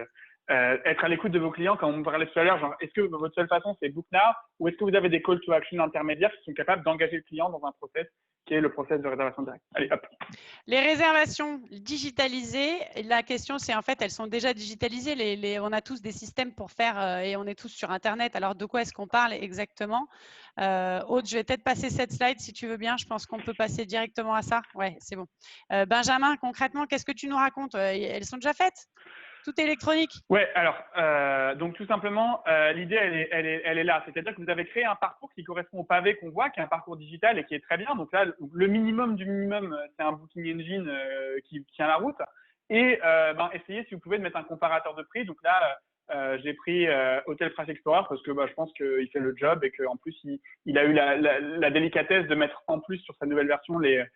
être à l'écoute de vos clients. Comme on parlait tout à l'heure, genre, est-ce que votre seule façon, c'est Book Now, ou est-ce que vous avez des call to action intermédiaires qui sont capables d'engager le client dans un process qui est le process de réservation directe. Allez, hop. Les réservations digitalisées, la question c'est en fait, elles sont déjà digitalisées. On a tous des systèmes pour faire et on est tous sur Internet. Alors, de quoi est-ce qu'on parle exactement? Aude, je vais peut-être passer cette slide si tu veux bien. Je pense qu'on peut passer directement à ça. Ouais, c'est bon. Benjamin, concrètement, qu'est-ce que tu nous racontes? Elles sont déjà faites? Tout est électronique? Ouais, alors, donc tout simplement, l'idée, elle est là. C'est-à-dire que vous avez créé un parcours qui correspond au pavé qu'on voit, qui est un parcours digital et qui est très bien. Donc là, le minimum du minimum, c'est un booking engine qui tient la route. Et essayez, si vous pouvez, de mettre un comparateur de prix. Donc là, j'ai pris Hotel Price Explorer parce que je pense qu'il fait le job et qu'en plus, il a eu la délicatesse de mettre en plus sur sa nouvelle version les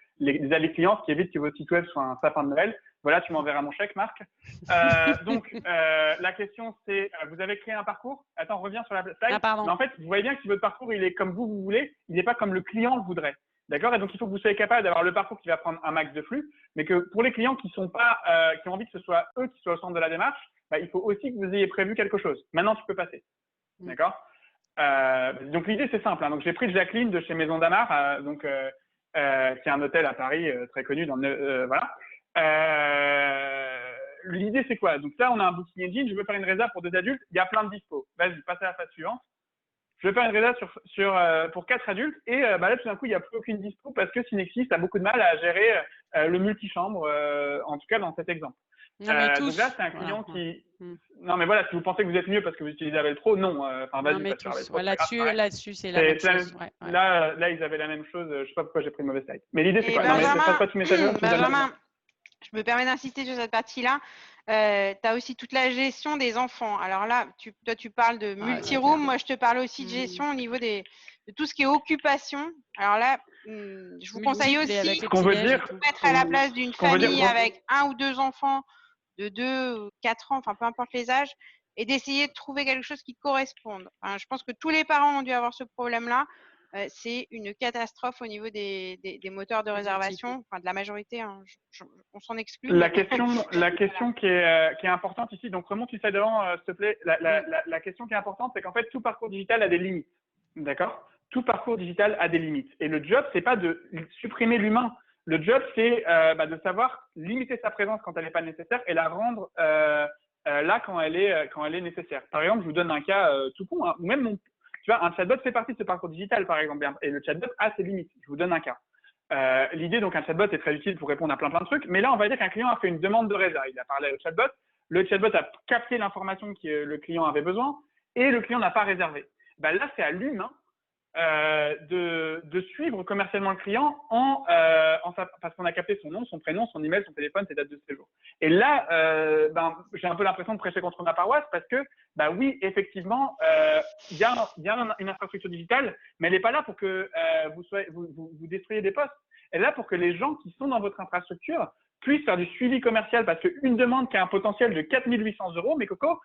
avis clients, ce qui évite que votre site web soit un sapin de Noël. Voilà, tu m'enverras mon chèque, Marc. Donc, la question, c'est, vous avez créé un parcours. Attends, reviens sur la slide. Ah, pardon. Mais en fait, vous voyez bien que si votre parcours, il est comme vous voulez, il n'est pas comme le client le voudrait. D'accord? Et donc, il faut que vous soyez capable d'avoir le parcours qui va prendre un max de flux, mais que pour les clients qui sont pas, qui ont envie que ce soit eux qui soient au centre de la démarche, il faut aussi que vous ayez prévu quelque chose. Maintenant, tu peux passer. D'accord? Donc, l'idée, c'est simple. Hein. Donc, j'ai pris Jacqueline de chez Maison d'Amar, qui est un hôtel à Paris très connu dans voilà. L'idée, c'est quoi? Donc là, on a un booking engine. Je veux faire une résa pour 2 adultes. Il y a plein de dispo. Vas-y, passe à la phase suivante. Je veux faire une résa pour 4 adultes. Et là, tout d'un coup, il n'y a plus aucune dispo parce que Synexis a beaucoup de mal à gérer le multichambre, en tout cas dans cet exemple. Non, mais donc là, c'est un client qui… Non, mais voilà, si vous pensez que vous êtes mieux parce que vous utilisez Abel Pro, non. Vas-y, là-dessus, c'est la même chose. Ouais. Là, ils avaient la même chose. Je ne sais pas pourquoi j'ai pris une mauvaise slide. Mais l'idée, c'est quoi? Benjamin, non, mais je pas tous mes messages. Benjamin, je me permets d'insister sur cette partie-là. Tu as aussi toute la gestion des enfants. Alors là, toi, tu parles de multi-room. Moi, je te parle aussi de gestion au niveau de tout ce qui est occupation. Alors là, je vous conseille aussi de mettre à la place d'une famille avec 1 ou 2 enfants de 2 ou 4 ans, enfin peu importe les âges, et d'essayer de trouver quelque chose qui corresponde. Je pense que tous les parents ont dû avoir ce problème-là. C'est une catastrophe au niveau des moteurs de réservation, enfin de la majorité, hein, on s'en exclut. La question qui est importante ici, donc remonte une slide devant, s'il te plaît. La question qui est importante, c'est qu'en fait, tout parcours digital a des limites. D'accord? Tout parcours digital a des limites. Et le job, c'est pas de supprimer l'humain. Le job, c'est de savoir limiter sa présence quand elle n'est pas nécessaire et la rendre là quand elle est nécessaire. Par exemple, je vous donne un cas tout con, hein, ou même tu vois, un chatbot fait partie de ce parcours digital, par exemple, et le chatbot a ses limites. Je vous donne un cas. L'idée, donc, un chatbot est très utile pour répondre à plein de trucs, mais là, on va dire qu'un client a fait une demande de résa. Il a parlé au chatbot, le chatbot a capté l'information que le client avait besoin et le client n'a pas réservé. Là, c'est à l'humain de suivre commercialement le client parce qu'on a capté son nom, son prénom, son email, son téléphone, ses dates de séjour. Et là, j'ai un peu l'impression de prêcher contre ma paroisse parce que, oui, effectivement, il y a une infrastructure digitale, mais elle n'est pas là pour que vous détruisiez des postes. Elle est là pour que les gens qui sont dans votre infrastructure puissent faire du suivi commercial parce qu'une demande qui a un potentiel de 4 800 €, mais Coco,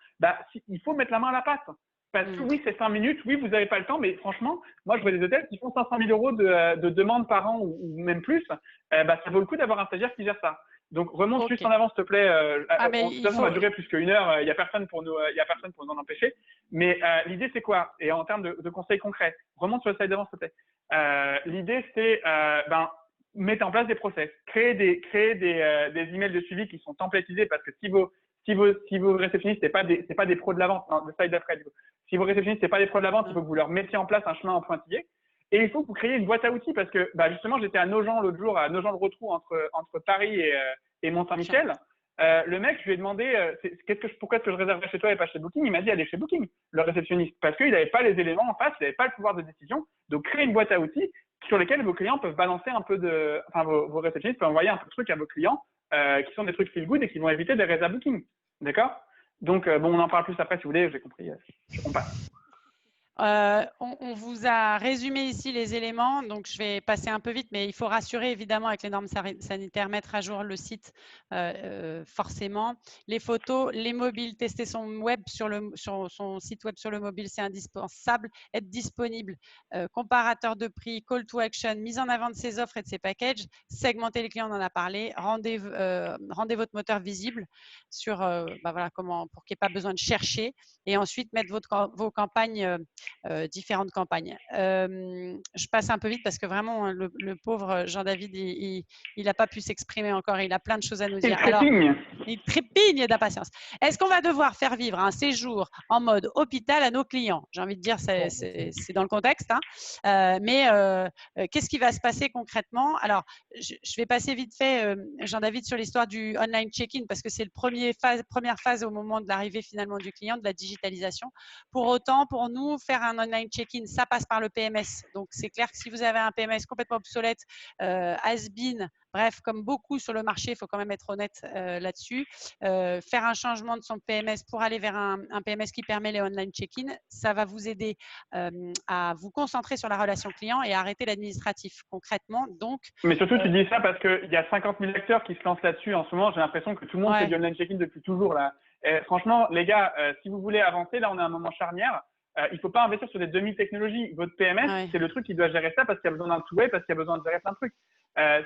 il faut mettre la main à la pâte. Parce que oui, c'est 5 minutes, oui, vous n'avez pas le temps, mais franchement, moi, je vois des hôtels qui font 500 000 € de demandes par an ou même plus. Ça vaut le coup d'avoir un stagiaire qui gère ça. Donc, remonte juste en avant, s'il te plaît. De toute façon, on va durer plus qu'une heure. Il n'y a personne pour nous en empêcher. Mais l'idée, c'est quoi? Et en termes de conseils concrets, remonte sur le slide d'avant, s'il te plaît. L'idée, c'est mettre en place des process. Créer des emails de suivi qui sont templatisés parce que si vos réceptionnistes, c'est pas des pros de la vente, le slide d'après, du coup. Si vos réceptionnistes, c'est pas des pros de la vente, il faut que vous leur mettiez en place un chemin en pointillé. Et il faut que vous créiez une boîte à outils parce que, justement, j'étais à Nogent l'autre jour, à Nogent-le-Rotrou entre Paris et Mont-Saint-Michel. Le mec, je lui ai demandé pourquoi est-ce que je réserverais chez toi et pas chez Booking. Il m'a dit allez chez Booking, le réceptionniste, parce qu'il n'avait pas les éléments en face, il n'avait pas le pouvoir de décision. Donc, créez une boîte à outils sur lesquels vos clients peuvent balancer un peu vos réceptionnistes peuvent envoyer un peu de trucs à vos clients qui sont des trucs feel good et qui vont éviter des réserves Booking. D'accord? Donc, on en parle plus après si vous voulez, j'ai compris. On passe. On vous a résumé ici les éléments, donc je vais passer un peu vite, mais il faut rassurer évidemment avec les normes sanitaires, mettre à jour le site forcément. Les photos, les mobiles, tester son son site web sur le mobile, c'est indispensable. Être disponible, comparateur de prix, call to action, mise en avant de ses offres et de ses packages, segmenter les clients, on en a parlé, rendez votre moteur visible sur voilà, pour qu'il n'y ait pas besoin de chercher, et ensuite mettre vos campagnes, différentes campagnes. Je passe un peu vite parce que vraiment, le pauvre Jean-David, il n'a pas pu s'exprimer encore. Il a plein de choses à nous dire. Il trépigne d'impatience. Est-ce qu'on va devoir faire vivre un séjour en mode hôpital à nos clients? J'ai envie de dire, c'est dans le contexte. Hein. Mais qu'est-ce qui va se passer concrètement? Alors, je vais passer vite fait, Jean-David, sur l'histoire du online check-in parce que c'est la première phase au moment de l'arrivée finalement du client, de la digitalisation. Pour autant, pour nous, faire un online check-in, ça passe par le PMS. Donc, c'est clair que si vous avez un PMS complètement obsolète, has-been, bref, comme beaucoup sur le marché, il faut quand même être honnête là-dessus, faire un changement de son PMS pour aller vers un PMS qui permet les online check-in, ça va vous aider à vous concentrer sur la relation client et à arrêter l'administratif concrètement. Donc, mais surtout, tu dis ça parce qu'il y a 50 000 acteurs qui se lancent là-dessus en ce moment. J'ai l'impression que tout le monde fait du online check-in depuis toujours là. Et franchement, les gars, si vous voulez avancer, là, on est à un moment charnière. Il ne faut pas investir sur des demi-technologies. Votre PMS, c'est le truc qui doit gérer ça parce qu'il y a besoin d'un two-way, parce qu'il y a besoin de gérer plein de trucs.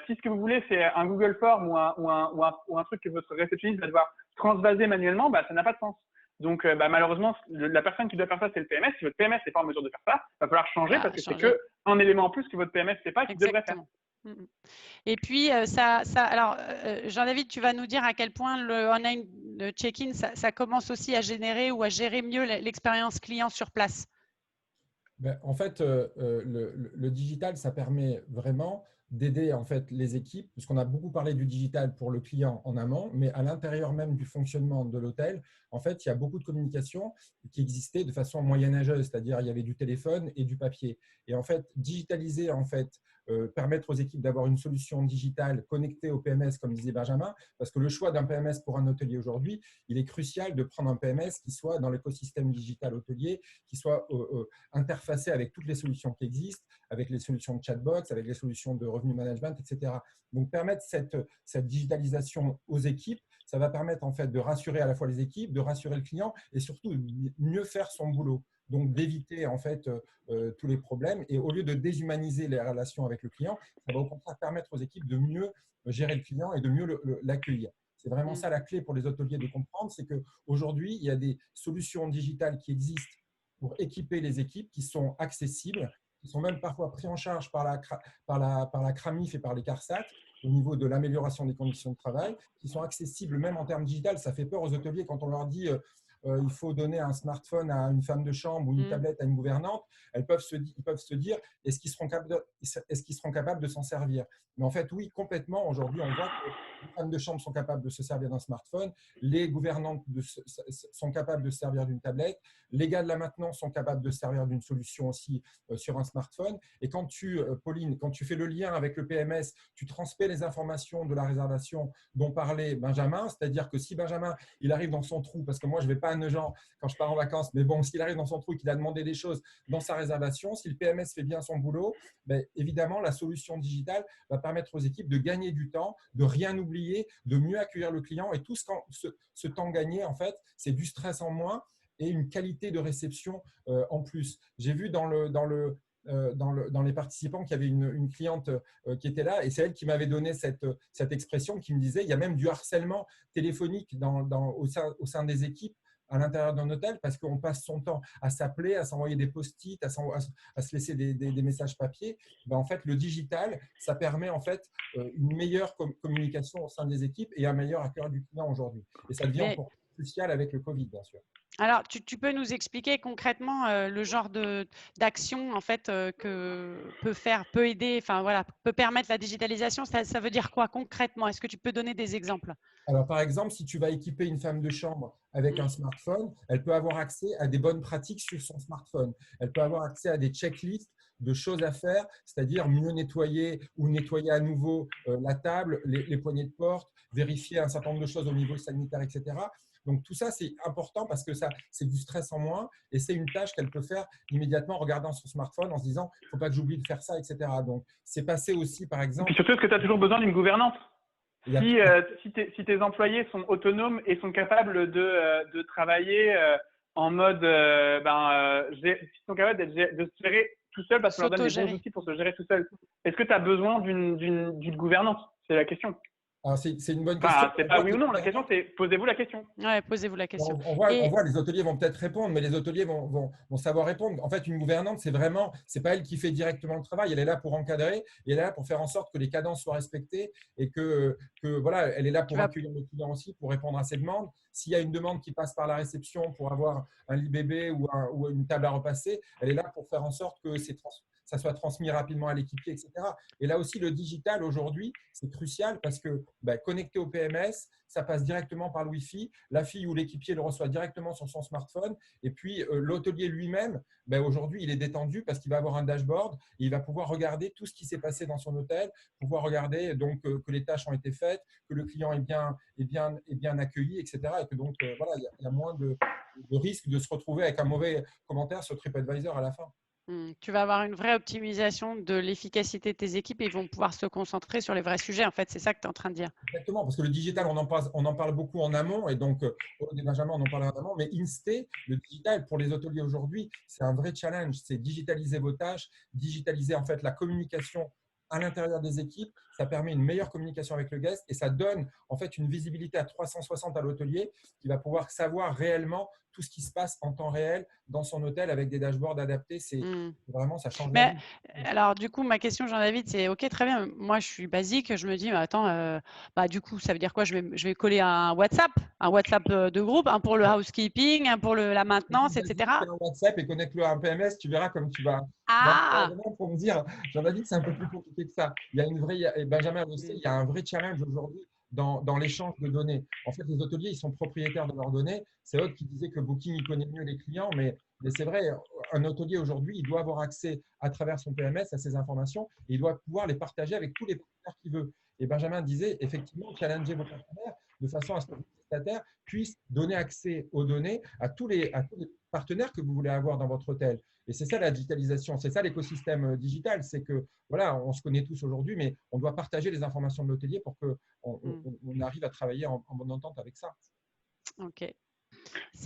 Si ce que vous voulez, c'est un Google Form ou un truc que votre réceptionniste va devoir transvaser manuellement, ça n'a pas de sens. Donc, malheureusement, la personne qui doit faire ça, c'est le PMS. Si votre PMS n'est pas en mesure de faire ça, il va falloir changer parce que c'est qu'un élément en plus que votre PMS ne fait pas qu'il devrait faire. Et puis, alors, Jean-David, tu vas nous dire à quel point le online check-in, ça commence aussi à générer ou à gérer mieux l'expérience client sur place. En fait, le digital, ça permet vraiment d'aider en fait les équipes, puisqu'on a beaucoup parlé du digital pour le client en amont, mais à l'intérieur même du fonctionnement de l'hôtel, en fait, il y a beaucoup de communication qui existait de façon moyenâgeuse, c'est-à-dire il y avait du téléphone et du papier. Et en fait, digitaliser, en fait, permettre aux équipes d'avoir une solution digitale connectée au PMS, comme disait Benjamin, parce que le choix d'un PMS pour un hôtelier aujourd'hui, il est crucial de prendre un PMS qui soit dans l'écosystème digital hôtelier, qui soit interfacé avec toutes les solutions qui existent, avec les solutions de chatbox, avec les solutions de revenu management, etc. Donc, permettre cette digitalisation aux équipes, ça va permettre en fait de rassurer à la fois les équipes, de rassurer le client et surtout mieux faire son boulot. Donc, d'éviter en fait tous les problèmes. Et au lieu de déshumaniser les relations avec le client, ça va au contraire permettre aux équipes de mieux gérer le client et de mieux l'accueillir. C'est vraiment ça la clé pour les hôteliers de comprendre, c'est qu'aujourd'hui, il y a des solutions digitales qui existent pour équiper les équipes, qui sont accessibles, qui sont même parfois pris en charge par la CRAMIF et par les CARSAT au niveau de l'amélioration des conditions de travail, qui sont accessibles même en termes digital. Ça fait peur aux hôteliers quand on leur dit il faut donner un smartphone à une femme de chambre ou une tablette à une gouvernante. Ils peuvent se dire est-ce qu'ils seront capables de s'en servir? Mais en fait, oui, complètement. Aujourd'hui, on voit que les femmes de chambre sont capables de se servir d'un smartphone, les gouvernantes sont capables de se servir d'une tablette, les gars de la maintenance sont capables de se servir d'une solution aussi sur un smartphone. Et quand Pauline, quand tu fais le lien avec le PMS, tu transmets les informations de la réservation dont parlait Benjamin, c'est-à-dire que si Benjamin, il arrive dans son trou, parce que moi, je ne vais pas à Nogent quand je pars en vacances, mais bon, s'il arrive dans son trou et qu'il a demandé des choses dans sa réservation, si le PMS fait bien son boulot, évidemment, la solution digitale va permettre aux équipes de gagner du temps, de rien oublier, de mieux accueillir le client. Et tout ce temps gagné, en fait, c'est du stress en moins et une qualité de réception en plus. J'ai vu dans les participants qu'il y avait une cliente qui était là et c'est elle qui m'avait donné cette expression qui me disait il y a même du harcèlement téléphonique au sein des équipes à l'intérieur d'un hôtel parce qu'on passe son temps à s'appeler, à s'envoyer des post-it, à se laisser des messages papier. En fait, le digital, ça permet en fait une meilleure communication au sein des équipes et un meilleur accueil du client aujourd'hui. Et ça devient encore crucial avec le Covid, bien sûr. Alors, tu peux nous expliquer concrètement le genre d'action en fait que peut aider, enfin voilà, peut permettre la digitalisation. Ça veut dire quoi concrètement? Est-ce que tu peux donner des exemples? Alors, par exemple, si tu vas équiper une femme de chambre avec un smartphone, elle peut avoir accès à des bonnes pratiques sur son smartphone. Elle peut avoir accès à des checklists de choses à faire, c'est-à-dire mieux nettoyer ou nettoyer à nouveau la table, les poignées de porte, vérifier un certain nombre de choses au niveau sanitaire, etc. Donc, tout ça, c'est important parce que ça, c'est du stress en moins et c'est une tâche qu'elle peut faire immédiatement en regardant son smartphone en se disant « il ne faut pas que j'oublie de faire ça, etc. » Donc, c'est passé aussi, par Et exemple… puis surtout, est-ce que tu as toujours besoin d'une gouvernance? il y a- Si tes employés sont autonomes et sont capables de travailler en mode, ils sont capables de se gérer tout seuls parce qu'on leur donne des bons S'auto-gérer. outils pour se gérer tout seul. Est-ce que tu as besoin d'une gouvernance? C'est la question. Alors, c'est une bonne question. Enfin, c'est pas oui ou non. La question, c'est posez-vous la question. Ouais, posez-vous la question. On voit, Et- les hôteliers vont peut-être répondre, mais les hôteliers vont savoir répondre. En fait, une gouvernante, c'est pas elle qui fait directement le travail. Elle est là pour encadrer et elle est là pour faire en sorte que les cadences soient respectées et que voilà, elle est là pour accueillir le client aussi, pour répondre à ses demandes. S'il y a une demande qui passe par la réception pour avoir un lit bébé ou une table à repasser, elle est là pour faire en sorte que ça soit transmis rapidement à l'équipier, etc. Et là aussi, le digital aujourd'hui, c'est crucial parce que connecté au PMS, ça passe directement par le Wi-Fi. La fille ou l'équipier le reçoit directement sur son smartphone. Et puis, l'hôtelier lui-même, aujourd'hui, il est détendu parce qu'il va avoir un dashboard et il va pouvoir regarder tout ce qui s'est passé dans son hôtel, pouvoir regarder donc que les tâches ont été faites, que le client est bien accueilli, etc. Et que donc, voilà, il y a moins de risque de se retrouver avec un mauvais commentaire sur TripAdvisor à la fin. Tu vas avoir une vraie optimisation de l'efficacité de tes équipes et ils vont pouvoir se concentrer sur les vrais sujets. En fait, c'est ça que tu es en train de dire. Exactement, parce que le digital, on en parle beaucoup en amont, et donc, Benjamin, on en parle en amont, mais InStay, le digital, pour les hôteliers aujourd'hui, c'est un vrai challenge. C'est digitaliser vos tâches, digitaliser en fait la communication à l'intérieur des équipes. Ça permet une meilleure communication avec le guest et ça donne en fait une visibilité à 360 à l'hôtelier qui va pouvoir savoir réellement tout ce qui se passe en temps réel dans son hôtel avec des dashboards adaptés. C'est vraiment, ça change la vie. Alors, du coup, ma question, Jean-David, c'est OK, très bien. Moi, je suis basique. Je me dis, mais attends, du coup, ça veut dire quoi? Je vais coller un WhatsApp de groupe, un pour le housekeeping, un pour la maintenance, etc. Un WhatsApp et connecte-le à un PMS, tu verras comme tu vas. Ah! Pour me dire, Jean-David, c'est un peu plus compliqué que ça. Il y a une vraie, et Benjamin le sait, il y a un vrai challenge aujourd'hui dans l'échange de données. En fait, les hôteliers, ils sont propriétaires de leurs données. C'est Aude qui disait que Booking, il connaît mieux les clients, mais c'est vrai, un hôtelier aujourd'hui, il doit avoir accès à travers son PMS à ces informations et il doit pouvoir les partager avec tous les partenaires qu'il veut. Et Benjamin disait, effectivement, challenger vos partenaires de façon à ce que vos prestataires puissent donner accès aux données à tous les partenaires que vous voulez avoir dans votre hôtel. Et c'est ça la digitalisation, c'est ça l'écosystème digital, c'est que voilà, on se connaît tous aujourd'hui, mais on doit partager les informations de l'hôtelier pour qu'on arrive à travailler en bonne entente avec ça. Ok.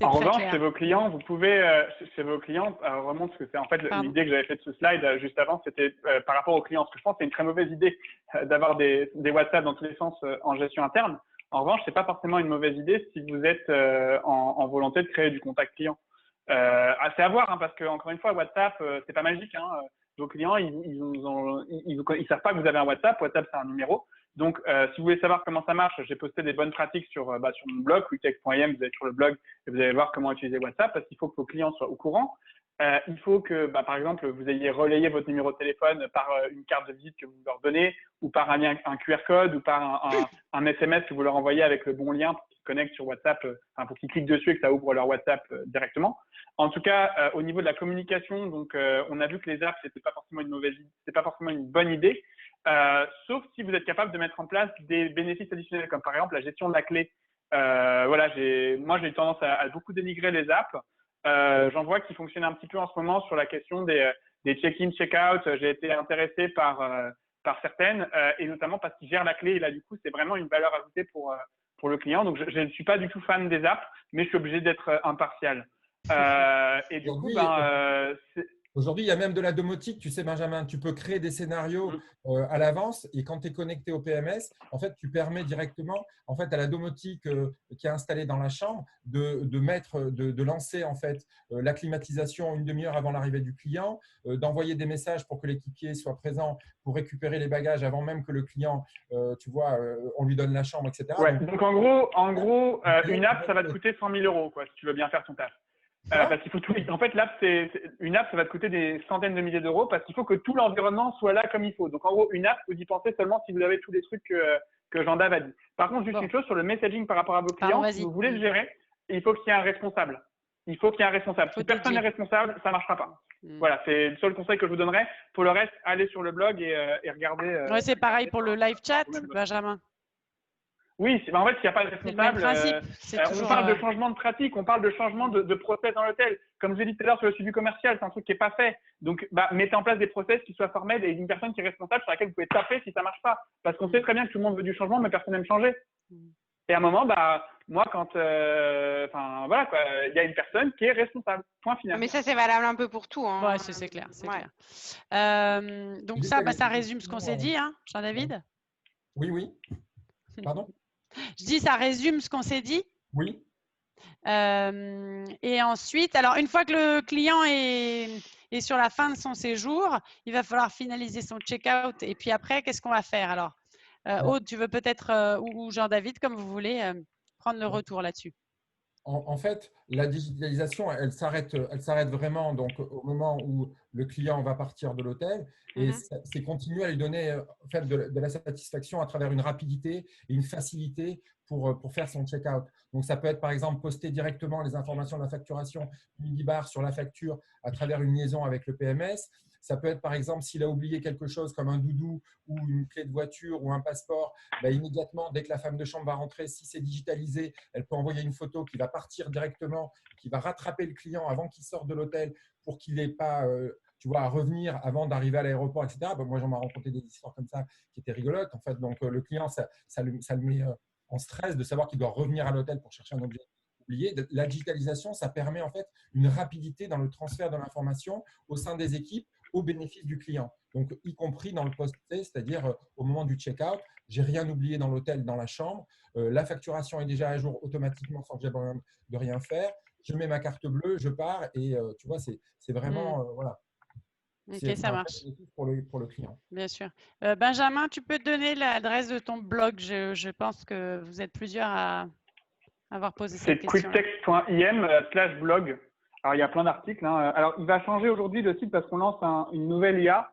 En revanche, chez vos clients, vous pouvez, chez vos clients, remonte ce que c'est en fait l'idée que j'avais faite de ce slide juste avant, c'était par rapport aux clients. Parce que je pense que c'est une très mauvaise idée d'avoir des WhatsApp dans tous les sens en gestion interne. En revanche, c'est pas forcément une mauvaise idée si vous êtes en volonté de créer du contact client. C'est à voir, hein, parce que encore une fois, WhatsApp, c'est pas magique. Hein. Vos clients, ils savent pas que vous avez un WhatsApp. WhatsApp, c'est un numéro. Donc, si vous voulez savoir comment ça marche, j'ai posté des bonnes pratiques sur mon blog, wetex.im, vous allez sur le blog et vous allez voir comment utiliser WhatsApp parce qu'il faut que vos clients soient au courant. Il faut que, par exemple, vous ayez relayé votre numéro de téléphone par une carte de visite que vous leur donnez ou par un QR code ou par un SMS que vous leur envoyez avec le bon lien pour qu'ils se connectent sur WhatsApp, pour qu'ils cliquent dessus et que ça ouvre leur WhatsApp directement. En tout cas, au niveau de la communication, donc, on a vu que les apps, c'était pas forcément une mauvaise idée, c'était pas forcément une bonne idée. Sauf si vous êtes capable de mettre en place des bénéfices additionnels, comme par exemple la gestion de la clé. Moi, j'ai eu tendance à beaucoup dénigrer les apps. J'en vois qui fonctionnent un petit peu en ce moment sur la question des check-in, check-out. J'ai été intéressé par certaines, et notamment parce qu'ils gèrent la clé. Et là, du coup, c'est vraiment une valeur ajoutée pour le client. Donc, je ne suis pas du tout fan des apps, mais je suis obligé d'être impartial. Et du coup, aujourd'hui, il y a même de la domotique, tu sais, Benjamin, tu peux créer des scénarios à l'avance et quand tu es connecté au PMS, en fait, tu permets directement en fait, à la domotique qui est installée dans la chambre de lancer en fait, la climatisation une demi-heure avant l'arrivée du client, d'envoyer des messages pour que l'équipier soit présent pour récupérer les bagages avant même que le client, tu vois, on lui donne la chambre, etc. Ouais, donc en gros une app, ça va te coûter 100 000 € quoi, si tu veux bien faire ton taf. Parce qu'il faut tout. En fait, une app, ça va te coûter des centaines de milliers d'euros parce qu'il faut que tout l'environnement soit là comme il faut. Donc, en gros, une app, vous y pensez seulement si vous avez tous les trucs que Jean-David a dit. Par contre, juste une chose sur le messaging par rapport à vos clients, si vous voulez le gérer, il faut qu'il y ait un responsable. Si personne n'est responsable, ça ne marchera pas. Voilà, c'est le seul conseil que je vous donnerais. Pour le reste, allez sur le blog et regardez. Ouais, c'est pareil pour le live chat, Benjamin. Oui, en fait, s'il n'y a pas de C'est le même responsable, principe. C'est on toujours. parle de changement de pratique, on parle de changement de process dans l'hôtel. Comme je l'ai dit tout à l'heure sur le suivi commercial, c'est un truc qui n'est pas fait. Donc, mettez en place des process qui soient formels et une personne qui est responsable sur laquelle vous pouvez taper si ça ne marche pas. Parce qu'on sait très bien que tout le monde veut du changement, mais personne n'aime changer. Et à un moment, moi, quand, voilà, quoi, il y a une personne qui est responsable. Point final. Mais ça, c'est valable un peu pour tout. Hein. Ouais, c'est clair, c'est Ouais. clair. Donc ça, ça résume ce qu'on s'est dit, hein, Jean-David? Oui, oui. Pardon? Je dis, ça résume ce qu'on s'est dit. Oui. Et ensuite, alors une fois que le client est sur la fin de son séjour, il va falloir finaliser son check-out. Et puis après, qu'est-ce qu'on va faire alors? Aude, tu veux peut-être, ou Jean-David, comme vous voulez, prendre le retour là-dessus. En fait, la digitalisation, elle s'arrête vraiment donc, au moment où le client va partir de l'hôtel et c'est continuer à lui donner en fait, de la satisfaction à travers une rapidité et une facilité pour faire son check-out. Donc, ça peut être par exemple poster directement les informations de la facturation Unibar sur la facture à travers une liaison avec le PMS. Ça peut être par exemple s'il a oublié quelque chose comme un doudou ou une clé de voiture ou un passeport, immédiatement, dès que la femme de chambre va rentrer, si c'est digitalisé, elle peut envoyer une photo qui va partir directement, qui va rattraper le client avant qu'il sorte de l'hôtel pour qu'il n'ait pas à revenir avant d'arriver à l'aéroport, etc. Moi, j'en ai rencontré des histoires comme ça qui étaient rigolotes. En fait, donc, le client, ça le met en stress de savoir qu'il doit revenir à l'hôtel pour chercher un objet oublié. La digitalisation, ça permet en fait une rapidité dans le transfert de l'information au sein des équipes au bénéfice du client. Donc, y compris dans le post-pay, c'est-à-dire au moment du check-out, j'ai rien oublié dans l'hôtel, dans la chambre. La facturation est déjà à jour automatiquement sans que j'ai besoin de rien faire. Je mets ma carte bleue, je pars et tu vois, c'est vraiment voilà. Ok, ça marche. Pour le client. Bien sûr. Benjamin, tu peux donner l'adresse de ton blog. Je pense que vous êtes plusieurs à avoir posé cette question. C'est quicktext.im/blog. Alors, il y a plein d'articles. Hein. Alors, il va changer aujourd'hui le site parce qu'on lance une nouvelle IA.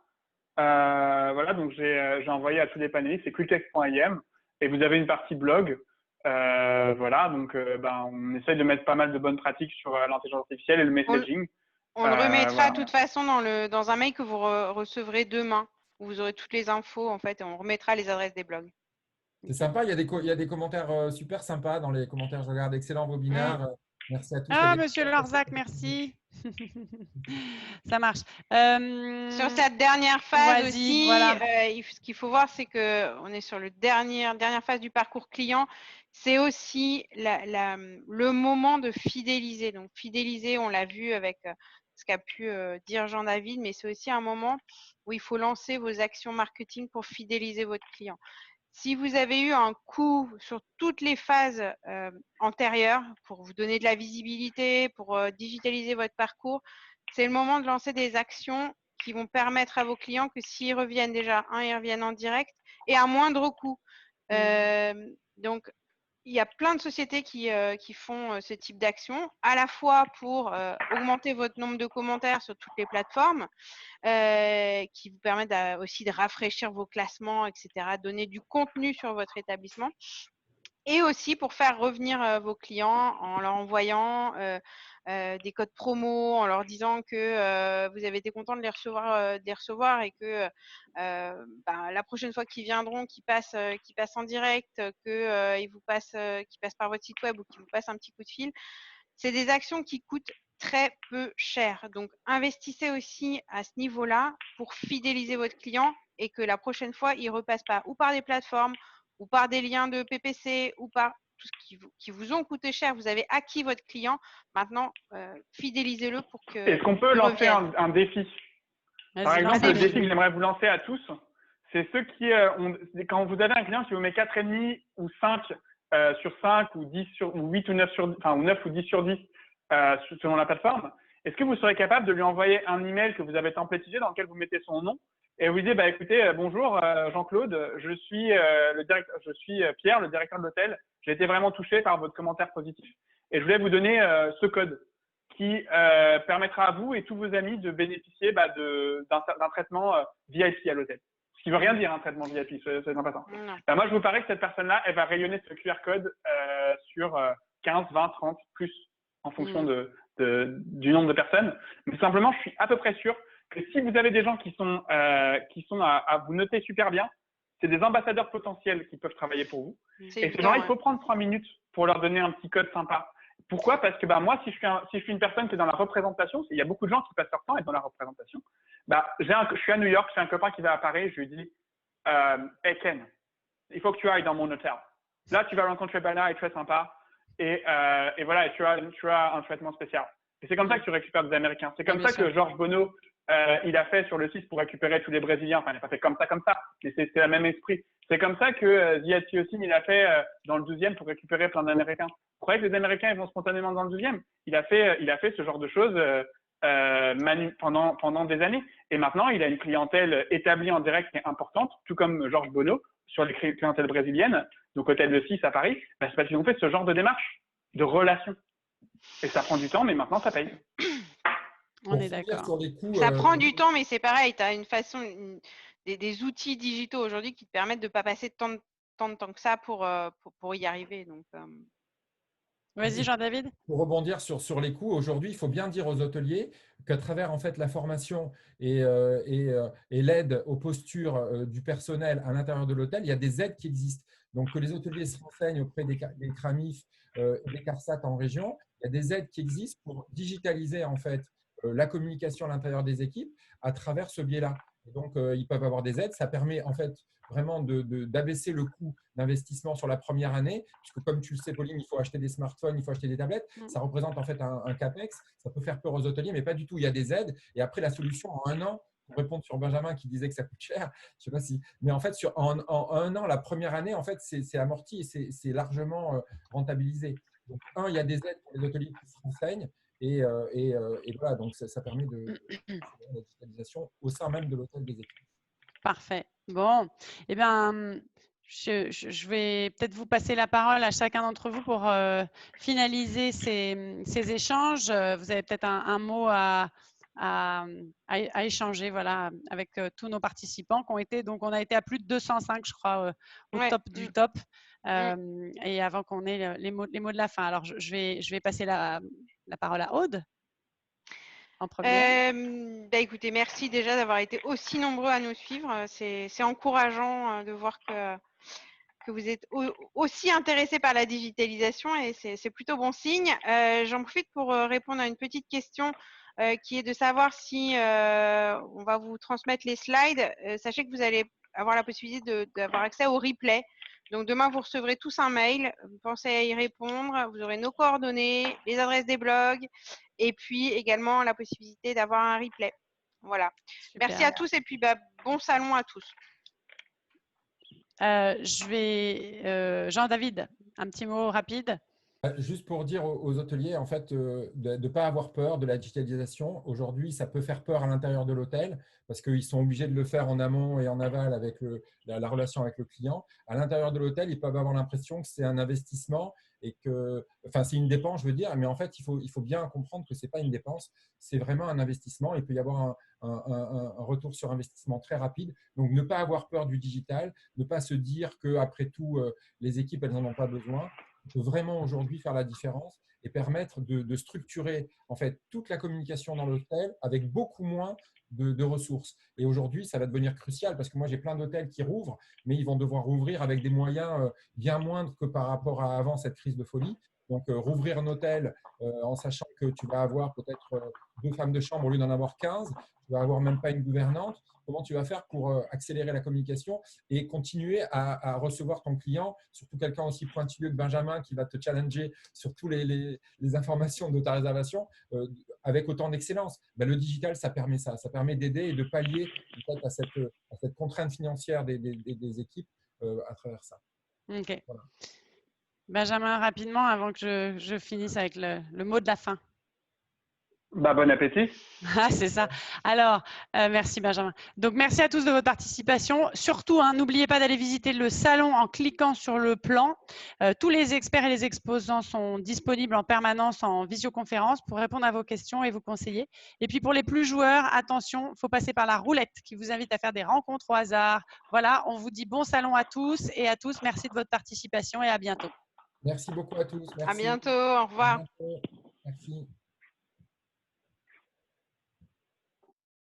Voilà, donc j'ai envoyé à tous les panélistes, c'est quicktext.im et vous avez une partie blog. Voilà, donc on essaye de mettre pas mal de bonnes pratiques sur l'intelligence artificielle et le messaging. On le remettra de toute façon dans un mail que vous recevrez demain, où vous aurez toutes les infos en fait, et on remettra les adresses des blogs. C'est sympa, il y a des commentaires super sympas dans les commentaires. Je regarde, excellent webinaire. Merci à tous. Ah, monsieur Lorzac, merci. Ça marche. Sur cette dernière phase aussi, voilà. Ce qu'il faut voir, c'est qu'on est sur le dernière phase du parcours client. C'est aussi le moment de fidéliser. Donc, fidéliser, on l'a vu avec ce qu'a pu dire Jean-David, mais c'est aussi un moment où il faut lancer vos actions marketing pour fidéliser votre client. Si vous avez eu un coup sur toutes les phases antérieures pour vous donner de la visibilité, pour digitaliser votre parcours, c'est le moment de lancer des actions qui vont permettre à vos clients que s'ils reviennent déjà, ils reviennent en direct et à moindre coût. Donc, il y a plein de sociétés qui font ce type d'action, à la fois pour augmenter votre nombre de commentaires sur toutes les plateformes, qui vous permettent aussi de rafraîchir vos classements, etc., donner du contenu sur votre établissement, et aussi pour faire revenir vos clients en leur envoyant des codes promo, en leur disant que vous avez été content de les recevoir et que la prochaine fois qu'ils viendront, qu'ils passent en direct, qu'ils passent par votre site web ou qu'ils vous passent un petit coup de fil. C'est des actions qui coûtent très peu cher. Donc, investissez aussi à ce niveau-là pour fidéliser votre client et que la prochaine fois, il ne repasse pas ou par des plateformes ou par des liens de PPC ou par tout ce qui vous ont coûté cher. Vous avez acquis votre client. Maintenant, fidélisez-le pour que. Est-ce qu'on peut lancer un défi? Par exemple, le défi que j'aimerais vous lancer à tous, c'est ceux qui quand vous avez un client qui vous met 4,5 ou 5 sur 5 ou 10 ou 8 ou 9 ou 9 ou 10 sur 10 selon la plateforme, est-ce que vous serez capable de lui envoyer un email que vous avez templétisé dans lequel vous mettez son nom et vous dites écoutez, bonjour Jean-Claude, je suis Pierre, le directeur de l'hôtel. J'ai été vraiment touché par votre commentaire positif et je voulais vous donner ce code qui permettra à vous et tous vos amis de bénéficier d'un traitement VIP à l'hôtel. Ce qui ne veut rien dire un traitement VIP, c'est important. Moi, je vous parie que cette personne-là, elle va rayonner ce QR code sur 15, 20, 30, plus en fonction du nombre de personnes. Mais simplement, je suis à peu près sûr que si vous avez des gens qui sont à vous noter super bien, c'est des ambassadeurs potentiels qui peuvent travailler pour vous. C'est Et ces évident, gens-là, il ouais. faut prendre 3 minutes pour leur donner un petit code sympa. Pourquoi? Parce que moi, si je suis une personne qui est dans la représentation, il y a beaucoup de gens qui passent leur temps à être dans la représentation. Je suis à New York, j'ai un copain qui va à Paris, je lui dis hey Ken, il faut que tu ailles dans mon hôtel. Là, tu vas rencontrer Bernard, il est très sympa. Et voilà, et tu as un traitement spécial. Et c'est comme ça que tu récupères des Américains. C'est comme ça que Georges Bonneau, il a fait sur le site pour récupérer tous les Brésiliens. Enfin, il n'a pas fait comme ça. Mais c'est le même esprit. C'est comme ça que Ziad Tiossine, il a fait dans le 12e pour récupérer plein d'Américains. Vous croyez que les Américains, ils vont spontanément dans le 12e? Il a fait ce genre de choses pendant des années. Et maintenant, il a une clientèle établie en direct qui est importante, tout comme Georges Bonneau sur les clientèles brésiliennes. Donc, Hôtel de 6 à Paris, c'est parce qu'ils ont fait ce genre de démarche, de relation. Et ça prend du temps, mais maintenant, ça paye. On est d'accord. Ça prend du temps, mais c'est pareil. Tu as une façon, des outils digitaux aujourd'hui qui te permettent de ne pas passer tant de temps que ça pour y arriver. Donc, vas-y, Jean-David. Pour rebondir sur les coûts, aujourd'hui, il faut bien dire aux hôteliers qu'à travers en fait, la formation et l'aide aux postures du personnel à l'intérieur de l'hôtel, il y a des aides qui existent. Donc, que les hôteliers se renseignent auprès des CRAMIF et des CARSAT en région, il y a des aides qui existent pour digitaliser en fait, la communication à l'intérieur des équipes à travers ce biais-là. Donc, ils peuvent avoir des aides. Ça permet en fait vraiment d'abaisser le coût d'investissement sur la première année, puisque comme tu le sais, Pauline, il faut acheter des smartphones, il faut acheter des tablettes. Ça représente en fait un CAPEX. Ça peut faire peur aux hôteliers, mais pas du tout. Il y a des aides. Et après, la solution, en 1 an, pour répondre sur Benjamin qui disait que ça coûte cher, je sais pas si… Mais en fait, en 1 an, la première année, en fait, c'est amorti et c'est largement rentabilisé. Donc, il y a des aides pour les hôteliers qui se renseignent. Et voilà, donc ça permet de la digitalisation au sein même de l'hôtel des équipes. Parfait. Bon, eh bien, je vais peut-être vous passer la parole à chacun d'entre vous pour finaliser ces échanges. Vous avez peut-être un mot à échanger, voilà, avec tous nos participants qui ont été. Donc, on a été à plus de 205, je crois, au top du top. Et avant qu'on ait les mots de la fin. Alors, je vais passer la parole à Aude. En premier. Écoutez, merci déjà d'avoir été aussi nombreux à nous suivre. C'est encourageant de voir que vous êtes aussi intéressés par la digitalisation et c'est plutôt bon signe. J'en profite pour répondre à une petite question qui est de savoir si on va vous transmettre les slides. Sachez que vous allez avoir la possibilité d'avoir accès au replay. Donc, demain, vous recevrez tous un mail. Pensez à y répondre. Vous aurez nos coordonnées, les adresses des blogs et puis également la possibilité d'avoir un replay. Voilà. Super. Merci à tous et puis bon salon à tous. Jean-David, un petit mot rapide. Juste pour dire aux hôteliers, en fait, de ne pas avoir peur de la digitalisation. Aujourd'hui, ça peut faire peur à l'intérieur de l'hôtel parce qu'ils sont obligés de le faire en amont et en aval avec la relation avec le client. À l'intérieur de l'hôtel, ils peuvent avoir l'impression que c'est un investissement et que, enfin, c'est une dépense, je veux dire, mais en fait, il faut bien comprendre que ce n'est pas une dépense, c'est vraiment un investissement. Il peut y avoir un retour sur investissement très rapide. Donc, ne pas avoir peur du digital, ne pas se dire qu'après tout, les équipes, elles n'en ont pas besoin. Peut vraiment aujourd'hui faire la différence et permettre de structurer en fait toute la communication dans l'hôtel avec beaucoup moins de ressources. Et aujourd'hui, ça va devenir crucial parce que moi, j'ai plein d'hôtels qui rouvrent, mais ils vont devoir rouvrir avec des moyens bien moindres que par rapport à avant cette crise de folie. Donc, rouvrir un hôtel en sachant que tu vas avoir peut-être 2 femmes de chambre au lieu d'en avoir 15, tu vas avoir même pas une gouvernante. Comment tu vas faire pour accélérer la communication et continuer à recevoir ton client, surtout quelqu'un aussi pointilleux que Benjamin qui va te challenger sur toutes les informations de ta réservation avec autant d'excellence. Le digital, ça permet ça. Ça permet d'aider et de pallier en fait, à cette contrainte financière des équipes à travers ça. Ok. Voilà. Benjamin, rapidement, avant que je finisse avec le mot de la fin. Bon appétit. Ah, c'est ça. Alors, merci Benjamin. Donc, merci à tous de votre participation. Surtout, n'oubliez pas d'aller visiter le salon en cliquant sur le plan. Tous les experts et les exposants sont disponibles en permanence en visioconférence pour répondre à vos questions et vous conseiller. Et puis, pour les plus joueurs, attention, il faut passer par la roulette qui vous invite à faire des rencontres au hasard. Voilà, on vous dit bon salon à tous et à tous. Merci de votre participation et à bientôt. Merci beaucoup à tous. Merci. À bientôt. Au revoir. À bientôt. Merci.